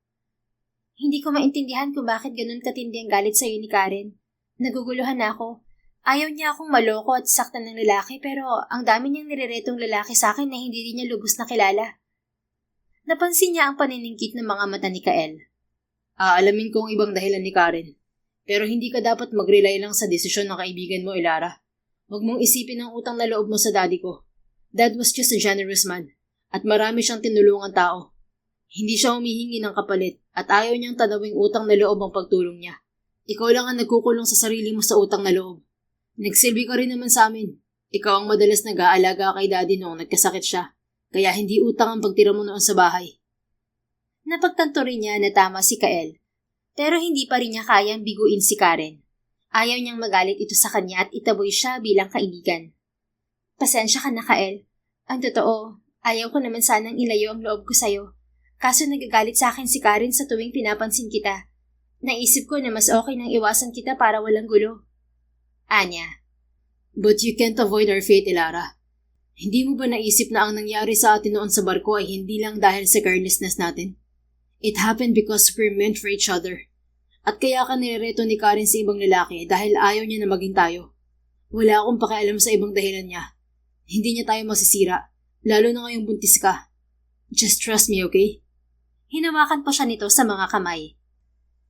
Hindi ko maintindihan kung bakit ganun katindi ang galit sa'yo ni Karen. Naguguluhan ako. Ayaw niya akong maloko at saktan ng lalaki pero ang dami niyang nireretong lalaki sa akin na hindi rin niya lubos na kilala. Napansin niya ang paniningkit ng mga mata ni Kael. Aalamin ko ang ibang dahilan ni Karen. Pero hindi ka dapat mag-rely lang sa desisyon ng kaibigan mo, Elara. Huwag mong isipin ang utang na loob mo sa daddy ko. Dad was just a generous man at marami siyang tinulungan tao. Hindi siya humihingi ng kapalit at ayaw niyang tanawing utang na loob ang pagtulong niya. Ikaw lang ang nagkukulong sa sarili mo sa utang na loob. Nagsilbi ka rin naman sa amin. Ikaw ang madalas nag-aalaga kay daddy noong nagkasakit siya. Kaya hindi utang ang pagtira mo noon sa bahay. Napagtanto rin niya na tama si Kael. Pero hindi pa rin niya kayang biguin si Karen. Ayaw niyang magalit ito sa kanya at itaboy siya bilang kaibigan. Pasensya ka na, Kael. Ang totoo, ayaw ko naman sanang ilayo ang loob ko sa'yo. Kaso nagagalit sa akin si Karen sa tuwing pinapansin kita. Naisip ko na mas okay nang iwasan kita para walang gulo. Anya. But you can't avoid our fate, Elara. Hindi mo ba naisip na ang nangyari sa atin noon sa barko ay hindi lang dahil sa carelessness natin? It happened because we're meant for each other. At kaya ka nirereto ni Karen sa ibang lalaki dahil ayaw niya na maging tayo. Wala akong pakialam sa ibang dahilan niya. Hindi niya tayo masisira, lalo na ngayong buntis ka. Just trust me, okay? Hinawakan pa siya nito sa mga kamay.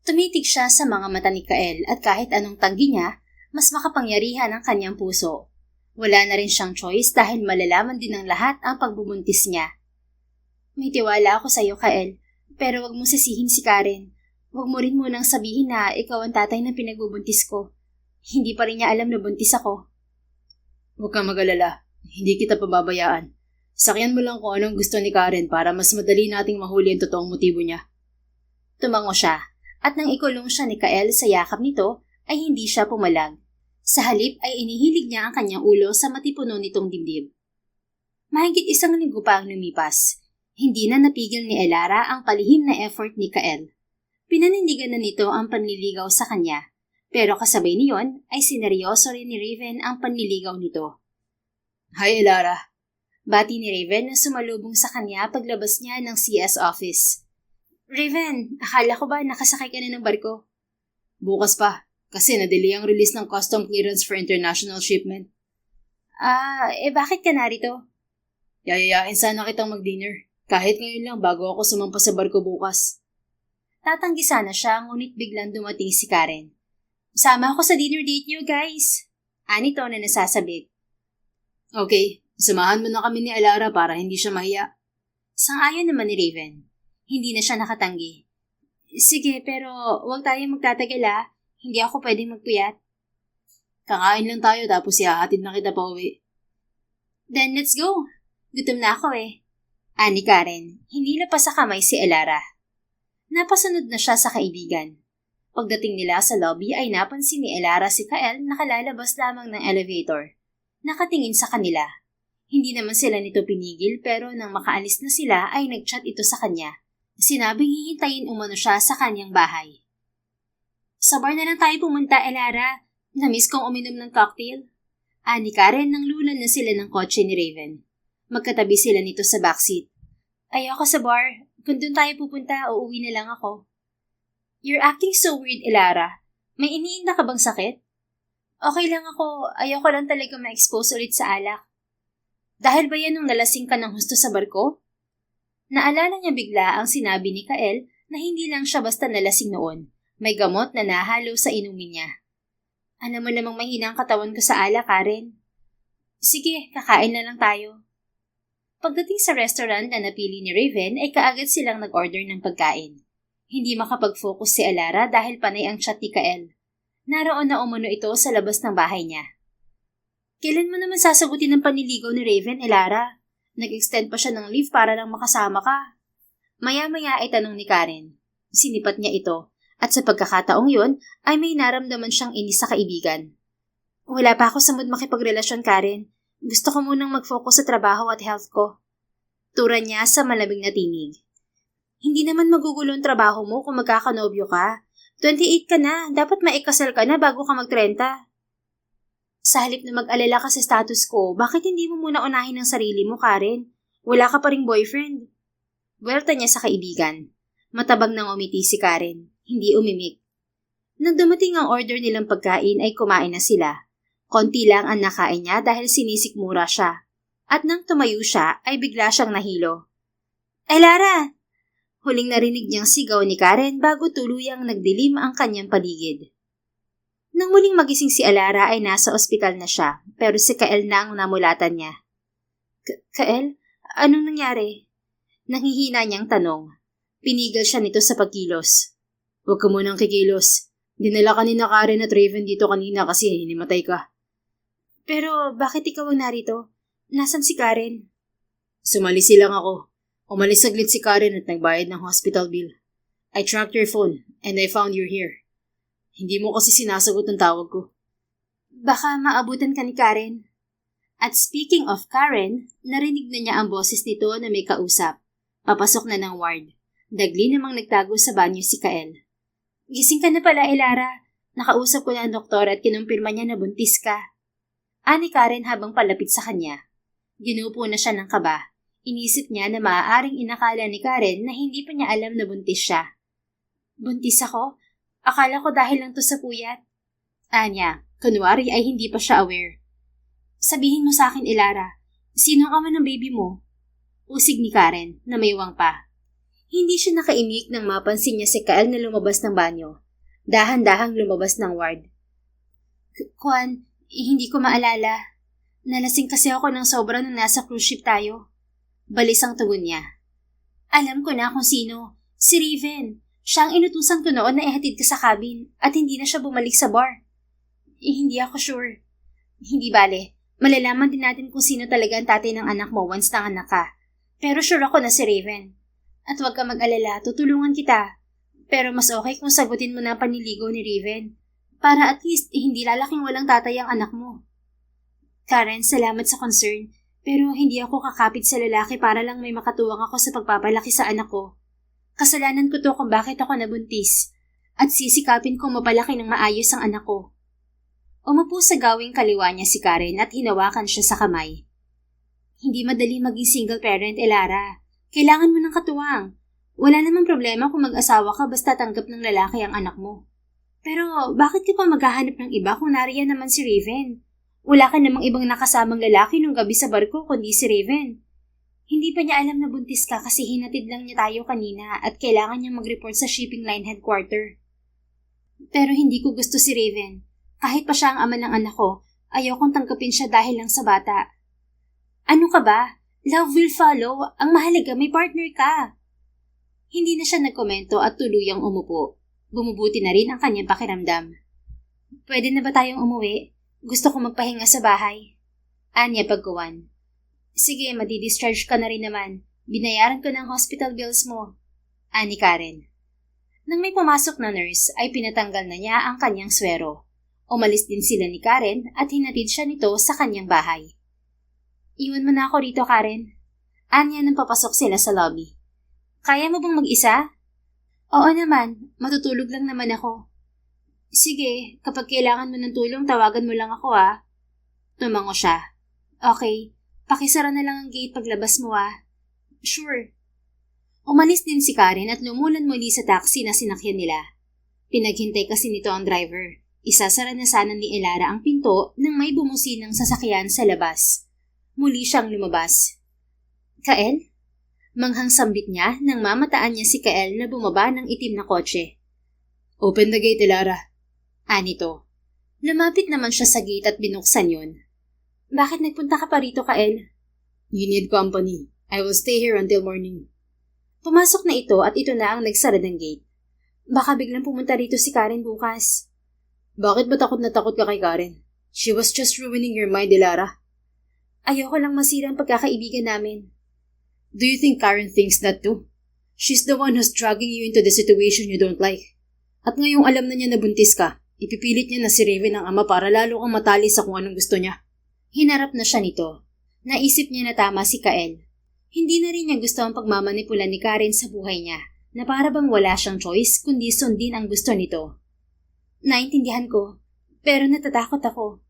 Tumitig siya sa mga mata ni Kael at kahit anong tanggi niya, mas makapangyarihan ang kanyang puso. Wala na rin siyang choice dahil malalaman din ng lahat ang pagbubuntis niya. May tiwala ako sa iyo, Kael, pero wag mo sisihin si Karen. Wag mo rin munang sabihin na ikaw ang tatay ng pinagbubuntis ko. Hindi pa rin niya alam na buntis ako. Huwag kang mag-alala. Hindi kita pababayaan. Sakyan mo lang kung anong gusto ni Karen para mas madali nating mahuli ang totoong motibo niya. Tumango siya, at nang ikulong siya ni Kael sa yakap nito, ay hindi siya pumalag. Sa halip ay inihilig niya ang kanyang ulo sa matipuno nitong dibdib. Mahigit 1 linggo pa ang lumipas. Hindi na napigil ni Elara ang palihim na effort ni Kael. Pinanindigan na nito ang panliligaw sa kanya, pero kasabay niyon ay sineryoso rin ni Raven ang panliligaw nito. Hi, Elara. Bati ni Raven na sumalubong sa kanya paglabas niya ng CS office. Raven, akala ko ba nakasakay ka na ng barko? Bukas pa, kasi na-delay ang release ng custom clearance for international shipment. Bakit ka narito? Yayayain sana kitang mag-dinner. Kahit ngayon lang bago ako sumampa sa barko bukas. Tatanggi sana siya ngunit biglang dumating si Karen. Sama ako sa dinner date niyo, guys. Anito na nasasabit. Okay, samahan mo na kami ni Elara para hindi siya mahiya. Sang-ayon naman ni Raven. Hindi na siya nakatanggi. Sige, pero huwag tayo magtatagal. Hindi ako pwedeng magpuyat. Kakain lang tayo tapos ihahatid na kita pa uwi. Then let's go. Gutom na ako Ani Karen, hinila pa sa kamay si Elara. Napasunod na siya sa kaibigan. Pagdating nila sa lobby ay napansin ni Elara si Kael nakalalabas lamang ng elevator. Nakatingin sa kanila. Hindi naman sila nito pinigil pero nang makaalis na sila ay nagchat ito sa kanya. Sinabing hihintayin umano siya sa kanyang bahay. Sa bar na lang tayo pumunta, Elara. Namiss kong uminom ng cocktail. Ani Karen nang lulan na sila ng kotse ni Raven. Magkatabi sila nito sa backseat. Ayoko sa bar. Kung doon tayo pupunta, uuwi na lang ako. You're acting so weird, Elara. May iniinda ka bang sakit? Okay lang ako. Ayoko lang talaga ma-expose ulit sa alak. Dahil ba yan nung nalasing ka ng husto sa barko? Naalala niya bigla ang sinabi ni Kael na hindi lang siya basta nalasing noon. May gamot na nahalo sa inumin niya. Alam mo namang mahina ang katawan ko sa alak, Karen. Sige, kakain na lang tayo. Pagdating sa restaurant na napili ni Raven ay kaagad silang nag-order ng pagkain. Hindi makapag-focus si Elara dahil panay ang chat ni Kael. Naroon na umano ito sa labas ng bahay niya. Kailan mo naman sasagutin ang panliligaw ni Raven, Elara? Nag-extend pa siya ng leave para lang makasama ka. Maya-maya ay tanong ni Karen. Sinipat niya ito at sa pagkakataong yun ay may naramdaman siyang inis sa kaibigan. Wala pa ako sa mood makipagrelasyon, Karen. Gusto ko munang mag-focus sa trabaho at health ko. Turan niya sa malamig na tinig. Hindi naman magugulo ang trabaho mo kung magkakanobyo ka. 28 ka na, dapat maikasal ka na bago ka mag-30. Sa halip na mag-alala ka sa status ko, bakit hindi mo muna unahin ang sarili mo, Karen? Wala ka pa ring boyfriend. Buwelta niya sa kaibigan. Matabang nang umiti si Karen, hindi umimik. Nang dumating ang order nilang pagkain ay kumain na sila. Konti lang ang nakain niya dahil sinisikmura siya. At nang tumayo siya ay bigla siyang nahilo. Elara! Huling narinig niyang sigaw ni Karen bago tuluyang nagdilim ang kanyang paligid. Nang muling magising si Elara ay nasa ospital na siya pero si Kael na ang namulatan niya. Kael? Anong nangyari? Nanghihina niyang tanong. Pinigil siya nito sa pagkilos. Huwag ka munang kikilos. Dinala ka ni na Karen at Raven dito kanina kasi hinimatay ka. Pero bakit ikaw ang narito? Nasaan si Karen? Sumali silang ako. Umalis saglit si Karen at nagbayad ng hospital bill. I tracked your phone and I found you're here. Hindi mo kasi sinasagot ang tawag ko. Baka maabutan ka ni Karen. At speaking of Karen, narinig na niya ang boses nito na may kausap. Papasok na ng ward. Dagli namang nagtago sa banyo si Kael. Gising ka na pala, Elara. Nakausap ko na ang doktor at kinumpirma niya na buntis ka. Ani Karen habang palapit sa kanya. Ginupo na siya ng kaba. Inisip niya na maaaring inakala ni Karen na hindi pa niya alam na buntis siya. Buntis ako? Akala ko dahil lang to sa puyat. Anya, kunwari ay hindi pa siya aware. Sabihin mo sa akin, Elara, sino ang ama ng baby mo? Usig ni Karen na may wang pa. Hindi siya nakaimik nang mapansin niya si Kael na lumabas ng banyo. Dahan-dahang lumabas ng ward. Kwan, hindi ko maalala. Nalasing kasi ako ng sobra nung nasa cruise ship tayo. Balis ang tugon niya. Alam ko na kung sino. Si Raven. Siya ang inutusan ko noon na ihatid ka sa cabin at hindi na siya bumalik sa bar. Hindi ako sure. Hindi bale. Malalaman din natin kung sino talaga ang tatay ng anak mo once nanganak ka. Pero sure ako na si Raven. At huwag ka mag-alala, tutulungan kita. Pero mas okay kung sagutin mo na ang paniligaw ni Raven. Para at least hindi lalaking walang tatay ang anak mo. Karen, salamat sa concern. Pero hindi ako kakapit sa lalaki para lang may makatuwang ako sa pagpapalaki sa anak ko. Kasalanan ko to kung bakit ako nabuntis. At sisikapin kong mapalaki ng maayos ang anak ko. Umupo sa gawing kaliwa niya si Karen at hinawakan siya sa kamay. Hindi madali maging single parent, Elara. Kailangan mo ng katuwang. Wala namang problema kung mag-asawa ka basta tanggap ng lalaki ang anak mo. Pero bakit ka pa maghahanap ng iba kung nariyan naman si Raven? Wala ka namang ibang nakasamang lalaki nung gabi sa barko kundi si Raven. Hindi pa niya alam na buntis ka kasi hinatid lang niya tayo kanina at kailangan niya mag-report sa shipping line headquarter. Pero hindi ko gusto si Raven. Kahit pa siya ang ama ng anak ko, ayokong tangkapin siya dahil lang sa bata. Ano ka ba? Love will follow. Ang mahalaga may partner ka. Hindi na siya nagkomento at tuluyang umupo. Bumubuti na rin ang kanyang pakiramdam. Pwede na ba tayong umuwi? Gusto ko magpahinga sa bahay. Anya pagkuwan. Sige, madi-discharge ka na rin naman. Binayaran ko ng hospital bills mo. Ani Karen. Nang may pumasok na nurse, ay pinatanggal na niya ang kanyang swero. Umalis din sila ni Karen at hinatid siya nito sa kanyang bahay. Iwan mo na ako rito, Karen. Anya nang papasok sila sa lobby. Kaya mo bang mag-isa? Oo naman, matutulog lang naman ako. Sige, kapag kailangan mo ng tulong, tawagan mo lang ako Tumango siya. Okay, pakisara na lang ang gate paglabas mo Sure. Umalis din si Karen at lumulan muli sa taxi na sinakyan nila. Pinaghintay kasi nito ang driver. Isasara na sana ni Elara ang pinto nang may bumusinang sasakyan sa labas. Muli siyang lumabas. Kael? Manghang sambit niya nang mamataan niya si Kael na bumaba ng itim na kotse. Open the gate, Elara. Anito. Lumapit naman siya sa gate at binuksan yun. Bakit nagpunta ka pa rito, Kael? You need company. I will stay here until morning. Pumasok na ito at ito na ang nagsara ng gate. Baka biglang pumunta rito si Karen bukas. Bakit ba takot na takot ka kay Karen? She was just ruining your mind, Elara. Ayoko lang masira ang pagkakaibigan namin. Do you think Karen thinks that too? She's the one who's dragging you into the situation you don't like. At ngayong alam na niya na buntis ka, ipipilit niya na si Raven ang ama para lalo kang matali sa kung anong gusto niya. Hinarap na siya nito. Naisip niya na tama si Kael. Hindi na rin niya gusto ang pagmamanipula ni Karen sa buhay niya, na para bang wala siyang choice kundi sundin ang gusto nito. Naintindihan ko, pero natatakot ako.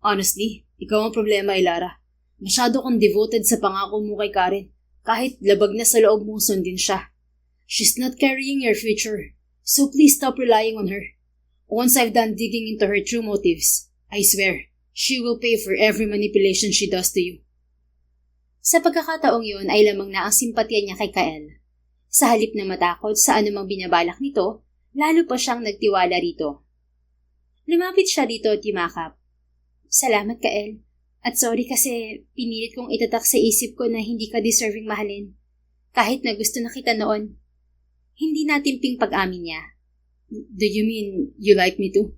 Honestly, ikaw ang problema, Elara. Masyado kang devoted sa pangako mo kay Karen, kahit labag na sa loob mong sundin siya. She's not carrying your future, so please stop relying on her. Once I've done digging into her true motives, I swear, she will pay for every manipulation she does to you. Sa pagkakataong yun ay lamang na ang simpatya niya kay Kael. Sa halip na matakot sa anumang binabalak nito, lalo pa siyang nagtiwala rito. Lumapit siya dito at yumakap. Salamat, Kael. At sorry kasi pinilit kong itatak sa isip ko na hindi ka deserving mahalin. Kahit na gusto na kita noon. Hindi natimping pag-amin niya. Do you mean you like me too?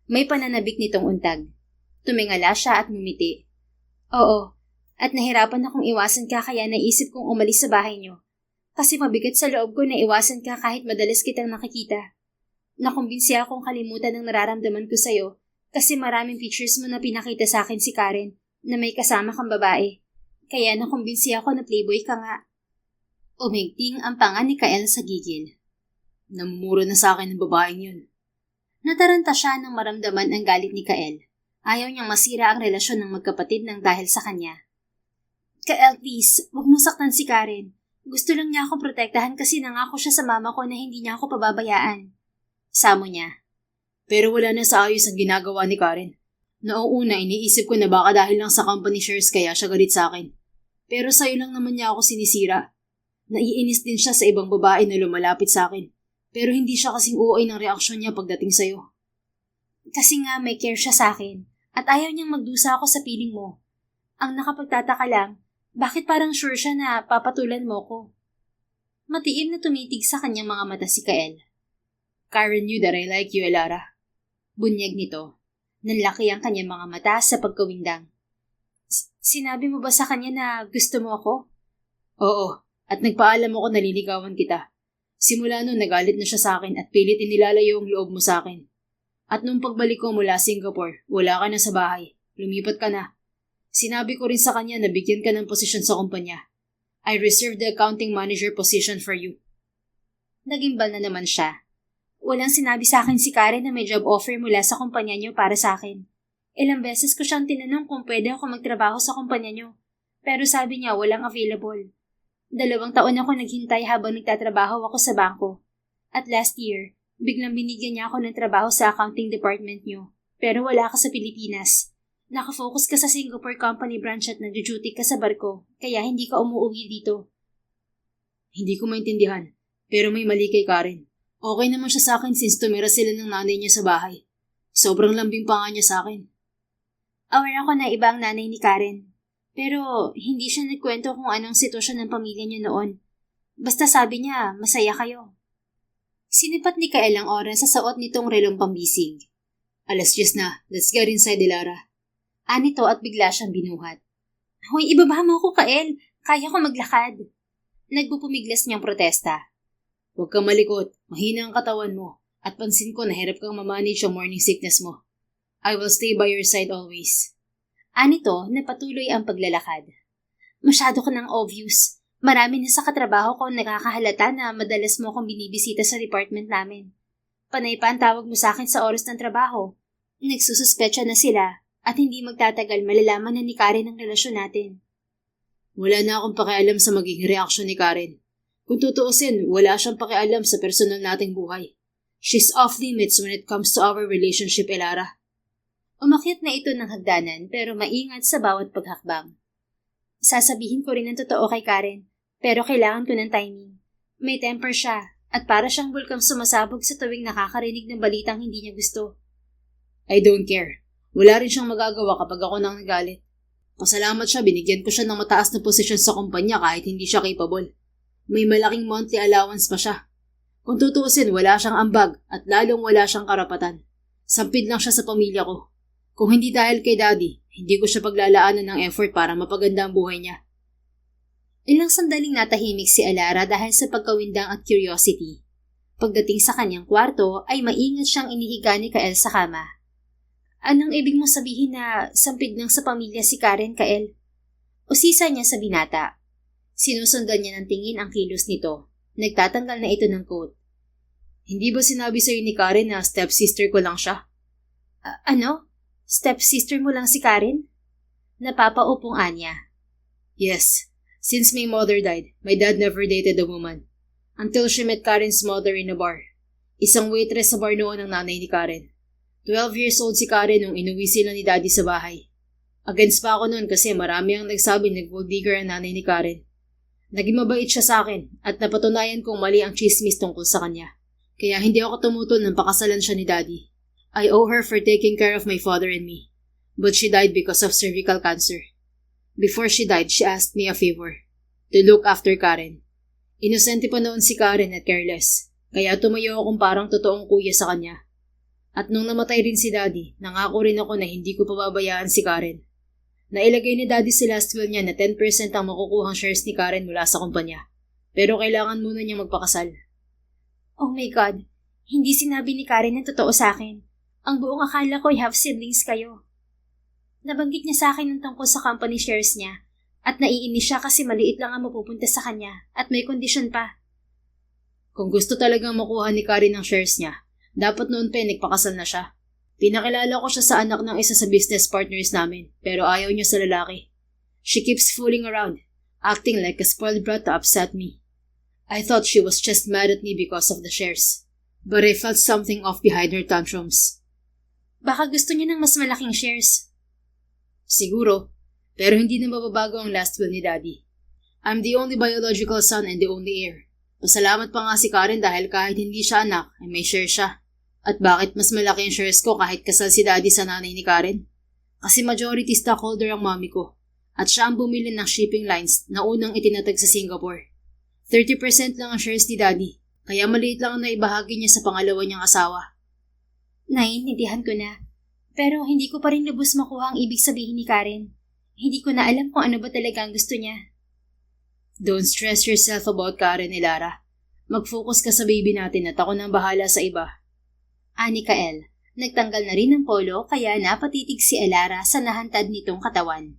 May pananabik nitong untag. Tumingala siya at ngumiti. Oo, at nahirapan akong iwasan ka kaya naisip kong umalis sa bahay niyo. Kasi mabigat sa loob ko na iwasan ka kahit madalas kitang nakikita. Nakumbinsi akong kalimutan ang nararamdaman ko sa'yo kasi maraming pictures mo na pinakita sa akin si Karen na may kasama kang babae. Kaya nakumbinsi ako na playboy ka nga. Umigting ang panga ni Kael sa gigil. Namumuro na sa akin ng babaeng yun. Nataranta siya nang maramdaman ang galit ni Kael. Ayaw niyang masira ang relasyon ng magkapatid nang dahil sa kanya. Kael, please, huwag mo saktan si Karen. Gusto lang niya akong protektahan kasi nangako siya sa mama ko na hindi niya ako pababayaan. Samo niya. Pero wala na sa ayos ang ginagawa ni Karen. Noong una, iniisip ko na baka dahil lang sa company shares kaya siya galit sa akin. Pero sa'yo lang naman niya ako sinisira. Naiinis din siya sa ibang babae na lumalapit sa akin. Pero hindi siya kasing uuay ng reaksyon niya pagdating sa'yo. Kasi nga may care siya sa akin at ayaw niyang magdusa ako sa piling mo. Ang nakapagtataka lang, bakit parang sure siya na papatulan mo ko? Matiim na tumitig sa kanyang mga mata si Kael. Karen knew that I like you, Elara. Bunyag nito. Nanlaki ang kanyang mga mata sa pagkawindang. Sinabi mo ba sa kanya na gusto mo ako? Oo, at nagpaalam ako na nililigawan kita. Simula noon nagalit na siya sa akin at pilit inilalayo ang loob mo sa akin. At nung pagbalik ko mula Singapore, wala ka na sa bahay. Lumipat ka na. Sinabi ko rin sa kanya na bigyan ka ng posisyon sa kumpanya. I reserved the accounting manager position for you. Nagimbal na naman siya. Walang sinabi sa akin si Karen na may job offer mula sa kumpanya niyo para sa akin. Ilang beses ko siyang tinanong kung pwede ako magtrabaho sa kumpanya niyo. Pero sabi niya walang available. 2 taon ako naghintay habang nagtatrabaho ako sa bangko. At last year, biglang binigyan niya ako ng trabaho sa accounting department niyo. Pero wala ka sa Pilipinas. Nakafocus ka sa Singapore company branch at nag-duty ka sa barko, kaya hindi ka umuwi dito. Hindi ko maintindihan, pero may mali kay Karen. Okay naman siya sa akin since tumira sila ng nanay niya sa bahay. Sobrang lambing pa nga niya sa akin. Aware ako na iba ang nanay ni Karen. Pero hindi siya nagkwento kung anong sitwasyon ng pamilya niya noon. Basta sabi niya, masaya kayo. Sinipat ni Kael ang oras sa suot nitong relong pambisig. 10:00 na, let's get inside, Elara. Anito at bigla siyang binuhat. Hoy, ibaba mo ako, Kael. Kaya ko maglakad. Nagpupumiglas niyang protesta. Huwag kang malikot, mahina ang katawan mo, at pansin ko na hirap kang mamanage yung morning sickness mo. I will stay by your side always. Anito na patuloy ang paglalakad. Masyado ka ng obvious. Marami na sa katrabaho ko nakakahalata na madalas mo akong binibisita sa department namin. Panay pa ang tawag mo sa akin sa oras ng trabaho. Nagsususpetsya na sila at hindi magtatagal malalaman na ni Karen ang relasyon natin. Wala na akong pakialam sa magiging reaksyon ni Karen. Kung tutuusin, wala siyang pakialam sa personal nating buhay. She's off limits when it comes to our relationship, Elara. Umakyat na ito ng hagdanan pero maingat sa bawat paghakbang. Sasabihin ko rin ang totoo kay Karen, pero kailangan ko ng timing. May temper siya at para siyang bulkang sumasabog sa tuwing nakakarinig ng balitang hindi niya gusto. I don't care. Wala rin siyang magagawa kapag ako nang nagalit. Pasalamat siya, binigyan ko siya ng mataas na posisyon sa kumpanya kahit hindi siya capable. May malaking monthly allowance pa siya. Kung tutuusin, wala siyang ambag at lalong wala siyang karapatan. Sampid lang siya sa pamilya ko. Kung hindi dahil kay Daddy, hindi ko siya paglalaanan ng effort para mapaganda ang buhay niya. Ilang sandaling natahimik si Elara dahil sa pagkawindang at curiosity. Pagdating sa kanyang kwarto ay maingat siyang inihiga ni Kael sa kama. Anong ibig mong sabihin na sampid lang sa pamilya si Karen, Kael? Usisa niya sa binata. Sinusundan niya ng tingin ang kilos nito. Nagtatanggal na ito ng coat. Hindi ba sinabi sa'yo ni Karen na stepsister ko lang siya? Ano? Stepsister mo lang si Karen? Napapaupong Anya. Yes. Since my mother died, my dad never dated a woman. Until she met Karen's mother in a bar. Isang waitress sa bar noon ang nanay ni Karen. 12 years old si Karen nung inuwi sila ni Daddy sa bahay. Against pa ako noon kasi marami ang nagsabi na gold digger ang nanay ni Karen. Naging mabait siya sa akin at napatunayan kong mali ang chismis tungkol sa kanya. Kaya hindi ako tumutol nang pakasalan siya ni Daddy. I owe her for taking care of my father and me. But she died because of cervical cancer. Before she died, she asked me a favor. To look after Karen. Inosente pa noon si Karen at careless. Kaya tumayo akong parang totoong kuya sa kanya. At nung namatay rin si Daddy, nangako rin ako na hindi ko pababayaan si Karen. Nailagay ni Daddy sa last will niya na 10% ang makukuhang shares ni Karen mula sa kumpanya. Pero kailangan muna niya magpakasal. Oh my God, hindi sinabi ni Karen ang totoo sa akin. Ang buong akala ko ay half siblings kayo. Nabanggit niya sa akin ng tungkol sa company shares niya at naiinis siya kasi maliit lang ang mapupunta sa kanya at may kondisyon pa. Kung gusto talagang makuha ni Karen ang shares niya, dapat noon pa nagpakasal na siya. Pinakilala ko siya sa anak ng isa sa business partners namin pero ayaw niya sa lalaki. She keeps fooling around, acting like a spoiled brat to upset me. I thought she was just mad at me because of the shares. But I felt something off behind her tantrums. Baka gusto niya ng mas malaking shares. Siguro. Pero hindi na mababago ang last will ni Daddy. I'm the only biological son and the only heir. Pasalamat pa nga si Karen dahil kahit hindi siya anak, ay may share siya. At bakit mas malaki ang shares ko kahit kasal si Daddy sa nanay ni Karen? Kasi majority stockholder ang mami ko. At siya ang bumili ng shipping lines na unang itinatag sa Singapore. 30% lang ang shares ni Daddy, kaya maliit lang ang naibahagi niya sa pangalawa niyang asawa. Naiintindihan ko na. Pero hindi ko pa rin lubos makuha ang ibig sabihin ni Karen. Hindi ko na alam kung ano ba talaga ang gusto niya. Don't stress yourself about Karen, Elara. Mag-focus ka sa baby natin at ako nang bahala sa iba. Ani Kael, nagtanggal na rin ng polo kaya napatitig si Elara sa nahantad nitong katawan.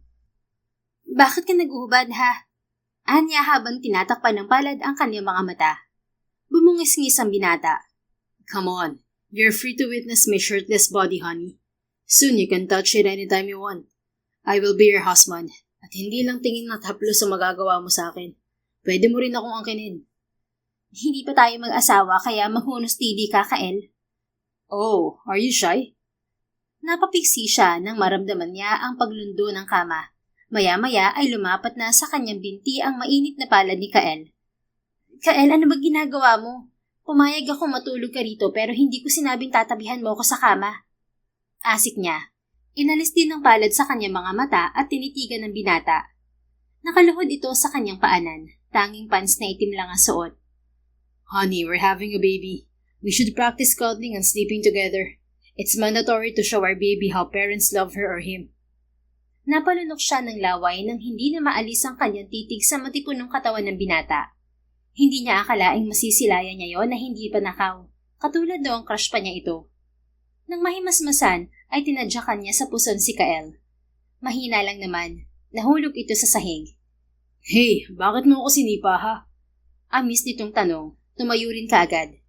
Bakit ka nag-uhubad ha? Anya habang tinatakpan ng palad ang kanyang mga mata. Bumungis-ngis ang binata. Come on, you're free to witness my shirtless body, honey. Soon you can touch it anytime you want. I will be your husband. At hindi lang tingin at haplos ang magagawa mo sa akin. Pwede mo rin akong angkinin. Hindi pa tayo mag-asawa kaya mahunostidi ka, Kael. Oh, are you shy? Napapiksi siya nang maramdaman niya ang paglundo ng kama. Maya-maya ay lumapat na sa kanyang binti ang mainit na palad ni Kael. Kael, ano ba ginagawa mo? Pumayag ako matulog ka rito pero hindi ko sinabing tatabihan mo ako sa kama. Asik niya. Inalis din ng palad sa kanyang mga mata at tinitigan ng binata. Nakaluhod ito sa kanyang paanan. Tanging pants na itim lang ang suot. Honey, we're having a baby. We should practice cuddling and sleeping together. It's mandatory to show our baby how parents love her or him. Napalunok siya ng laway nang hindi na maalis ang kanyang titig sa matipunong katawan ng binata. Hindi niya akalaing masisilayan niya yon na hindi pa nakaw. Katulad noong crush pa niya ito. Nang mahimasmasan, ay tinadyakan niya sa puson si Kael. Mahina lang naman. Nahulog ito sa sahig. Hey, bakit mo ako sinipa ha? Amis nitong tanong. Tumayo rin kaagad.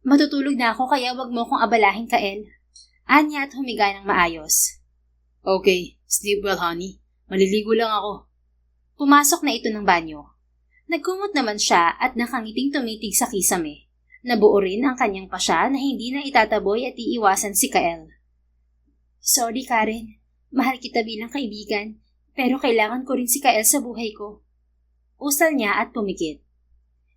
Matutulog na ako kaya wag mo akong abalahin, Kael. Anya at humiga ng maayos. Okay, sleep well, honey. Maliligo lang ako. Pumasok na ito ng banyo. Nagkumot naman siya at nakangiting tumitig sa kisame. Nabuo rin ang kanyang pasya na hindi na itataboy at iiwasan si Kael. Sorry, Karen. Mahal kita bilang kaibigan, pero kailangan ko rin si Kael sa buhay ko. Usal niya at pumikit.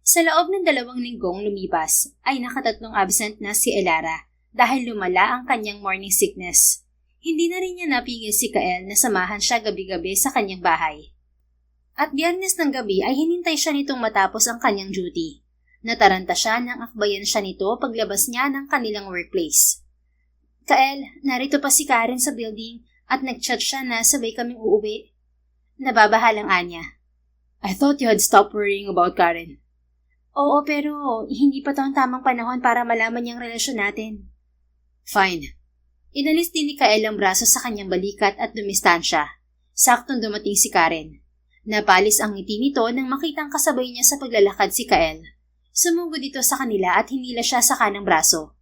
Sa loob ng 2 linggong lumipas, ay nakatatlong absent na si Elara dahil lumala ang kanyang morning sickness. Hindi na rin niya napigil si Kael na samahan siya gabi-gabi sa kanyang bahay. At Biyernes ng gabi ay hinintay siya nitong matapos ang kanyang duty. Nataranta siya nang akbayan siya nito paglabas niya ng kanilang workplace. Kael, narito pa si Karen sa building at nag-chat siya na sabay kaming uuwi. Nababahalang Anya. I thought you had stopped worrying about Karen. Oo, pero hindi pa to ang tamang panahon para malaman niyang relasyon natin. Fine. Inalis din ni Kael ang braso sa kanyang balikat at dumistansya. Saktong dumating si Karen. Napalis ang ngiti nito nang makitang kasabay niya sa paglalakad si Kael. Sumugod ito sa kanila at hinila siya sa kanang braso.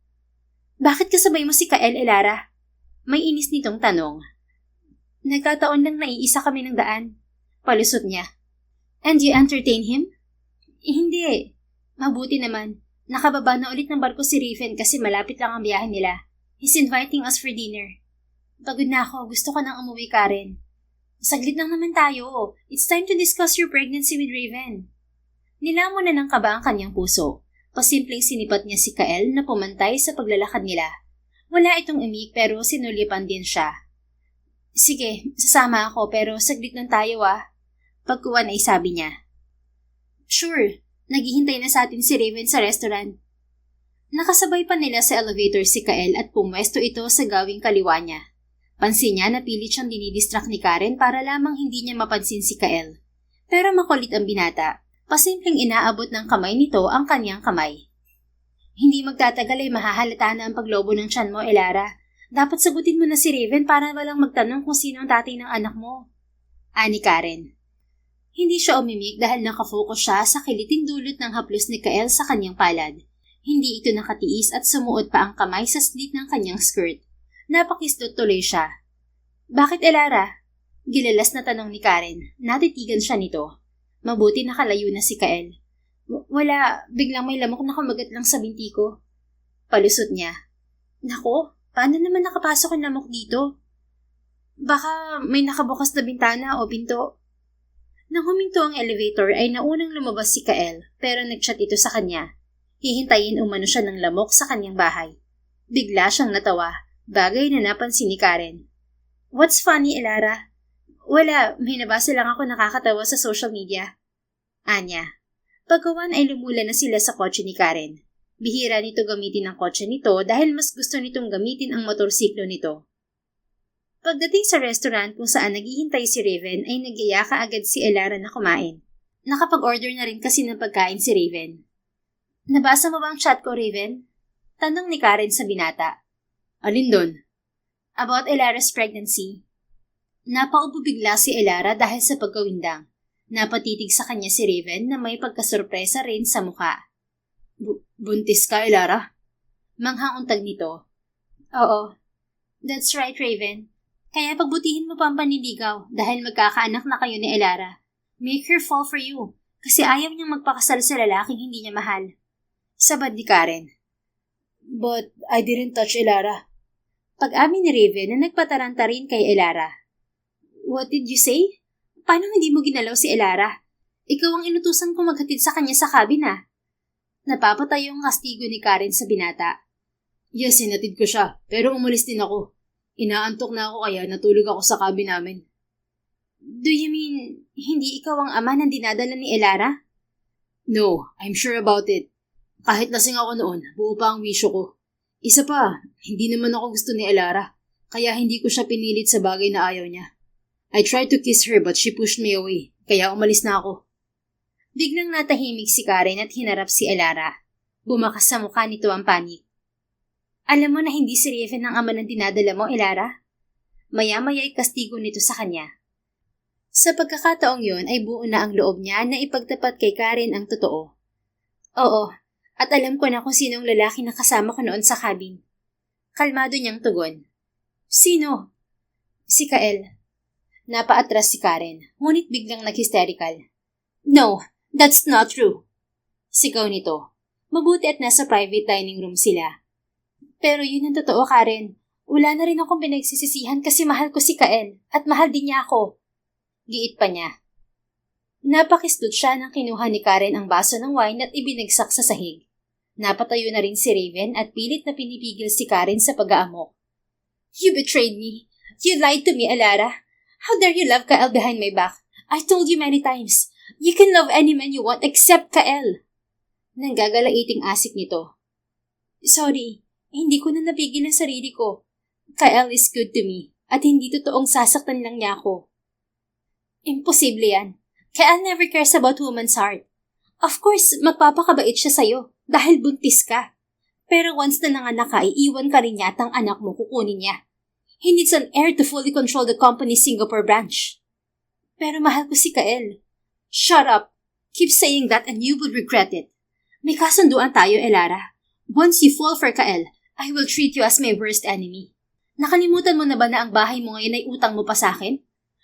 Bakit kasabay mo si Kael, Elara? May inis nitong tanong. Nagkataon lang naiisa kami ng daan. Palusot niya. And you entertain him? Hindi. Mabuti naman. Nakababa na ulit ng barko si Raven kasi malapit lang ang biyahe nila. He's inviting us for dinner. Pagod na ako. Gusto ko nang umuwi, Karen. Saglit lang naman tayo. It's time to discuss your pregnancy with Raven. Nilamon na ng kaba ang kanyang puso. Pasimpleng sinipat niya si Kael na pumantay sa paglalakad nila. Wala itong imik pero sinulipan din siya. Sige, sasama ako pero saglit lang tayo Pagkuwan ay sabi niya. Sure, naghihintay na sa atin si Raven sa restaurant. Nakasabay pa nila sa elevator si Kael at pumwesto ito sa gawing kaliwa niya. Pansin niya na pilit siyang dinidistract ni Karen para lamang hindi niya mapansin si Kael. Pero makulit ang binata. Pasimpleng inaabot ng kamay nito ang kanyang kamay. Hindi magtatagal ay mahahalata na ang paglobo ng tiyan mo, Elara. Dapat sagutin mo na si Raven para walang magtanong kung sino ang tatay ng anak mo. Ani Karen. Hindi siya umimik dahil nakafocus siya sa kiliting dulot ng haplos ni Kael sa kanyang palad. Hindi ito nakatiis at sumuot pa ang kamay sa slit ng kanyang skirt. Napakislot tuloy siya. Bakit, Elara? Gilalas na tanong ni Karen. Natitigan siya nito. Mabuti nakalayo na si Kael. Wala, biglang may lamok na kumagat lang sa binti ko. Palusot niya. Nako, paano naman nakapasok ang lamok dito? Baka may nakabukas na bintana o pinto. Nang huminto ang elevator ay naunang lumabas si Kael pero nagchat ito sa kanya. Hihintayin umano siya ng lamok sa kanyang bahay. Bigla siyang natawa, bagay na napansin ni Karen. What's funny, Elara? Wala, may nabasa lang ako nakakatawa sa social media. Anya. Pagkawan ay lumula na sila sa kotse ni Karen. Bihira nito gamitin ang kotse nito dahil mas gusto nitong gamitin ang motorsiklo nito. Pagdating sa restaurant kung saan naghihintay si Raven ay nagyaya kaagad si Elara na kumain. Nakapag-order na rin kasi ng pagkain si Raven. Nabasa mo ba ang chat ko, Raven? Tanong ni Karen sa binata. Alin doon? About Elara's pregnancy. Napaubo bigla si Elara dahil sa pagkawindang. Napatitig sa kanya si Raven na may pagkasurpresa rin sa mukha. Buntis ka, Elara? Manghang-untag nito. Oo. That's right, Raven. Kaya pagbutihin mo pa ang panliligaw dahil magkakaanak na kayo ni Elara. Make her fall for you kasi ayaw niyang magpakasal sa lalaking hindi niya mahal. Sabad ni Karen. But I didn't touch Elara. Pag-amin ni Raven na nagpataranta rin kay Elara. What did you say? Paano hindi mo ginalaw si Elara? Ikaw ang inutusan ko maghatid sa kanya sa kabina. Napapatay yung kastigo ni Karen sa binata. Yes, sinatid ko siya, pero umalis din ako. Inaantok na ako kaya natulog ako sa cabin namin. Do you mean, hindi ikaw ang ama ng dinadala ni Elara? No, I'm sure about it. Kahit lasing ako noon, buo pa ang wisyo ko. Isa pa, hindi naman ako gusto ni Elara, kaya hindi ko siya pinilit sa bagay na ayaw niya. I tried to kiss her but she pushed me away, kaya umalis na ako. Biglang natahimik si Karen at hinarap si Elara. Bumakas sa mukha nito ang panik. Alam mo na hindi si Raven ang ama ng dinadala mo, Elara? Maya-maya ay kastigo nito sa kanya. Sa pagkakataong yon ay buo na ang loob niya na ipagtapat kay Karen ang totoo. Oo, at alam ko na kung sinong lalaki na kasama ko noon sa cabin. Kalmado niyang tugon. Sino? Si Kael. Napaatras si Karen, ngunit biglang nag-hysterical. No, that's not true. Sigaw nito. Mabuti at nasa private dining room sila. Pero yun ang totoo, Karen. Wala na rin akong pinagsisisihan kasi mahal ko si Kael at mahal din niya ako. Giit pa niya. Napakislot siya nang kinuha ni Karen ang baso ng wine at ibinagsak sa sahig. Napatayo na rin si Raven at pilit na pinipigil si Karen sa pag-aamok. You betrayed me. You lied to me, Elara. How dare you love Kael behind my back? I told you many times. You can love any man you want except Kael. Nanggagalaiting asik nito. Sorry. Hindi ko na napigil ang sarili ko. Kael is good to me at hindi totoong sasaktan lang niya ako. Imposible yan. Kael never cares about woman's heart. Of course, magpapakabait siya sa'yo dahil buntis ka. Pero once na nanganak ka, iiwan ka rin yatang anak mo kukunin niya. He needs an heir to fully control the company's Singapore branch. Pero mahal ko si Kael. Shut up. Keep saying that and you will regret it. May kasunduan tayo, Elara. Once you fall for Kael, I will treat you as my worst enemy. Nakalimutan mo na ba na ang bahay mo ngayon ay utang mo pa sa akin?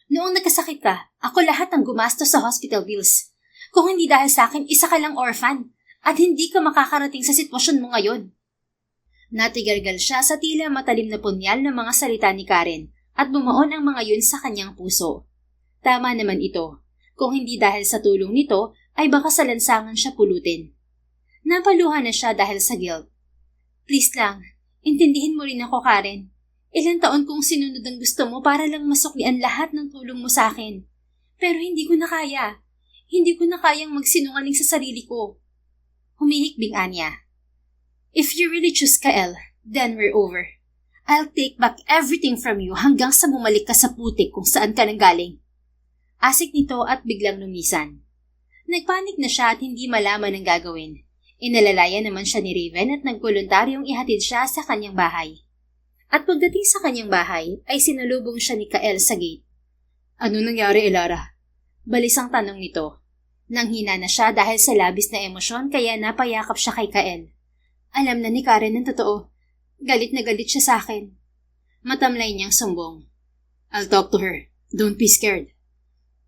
Noong nagkasakit ka, ako lahat ang gumastos sa hospital bills. Kung hindi dahil sa akin, isa ka lang orphan at hindi ka makakarating sa sitwasyon mo ngayon. Natigargal siya sa tila matalim na punyal ng mga salita ni Karen at bumaon ang mga yun sa kanyang puso. Tama naman ito. Kung hindi dahil sa tulong nito, ay baka sa lansangan siya pulutin. Napaluhan na siya dahil sa guilt. Please lang, intindihin mo rin ako, Karen. Ilang taon kong sinunod ang gusto mo para lang masuklian lahat ng tulong mo sa akin. Pero hindi ko na kaya. Hindi ko na kayang magsinungaling sa sarili ko. Humihikbing Anya. If you really choose Kael, then we're over. I'll take back everything from you hanggang sa bumalik ka sa putik kung saan ka nanggaling. Asik nito at biglang lumisan. Nagpanik na siya at hindi malaman ang gagawin. Inalalaya naman siya ni Raven at nagboluntaryong ihatid siya sa kanyang bahay. At pagdating sa kanyang bahay, ay sinalubong siya ni Kael sa gate. Ano nangyari, Elara? Balisang tanong nito. Nanghina na siya dahil sa labis na emosyon kaya napayakap siya kay Kael. Alam na ni Karen ang totoo. Galit na galit siya sa akin. Matamlay niyang sumbong. I'll talk to her. Don't be scared.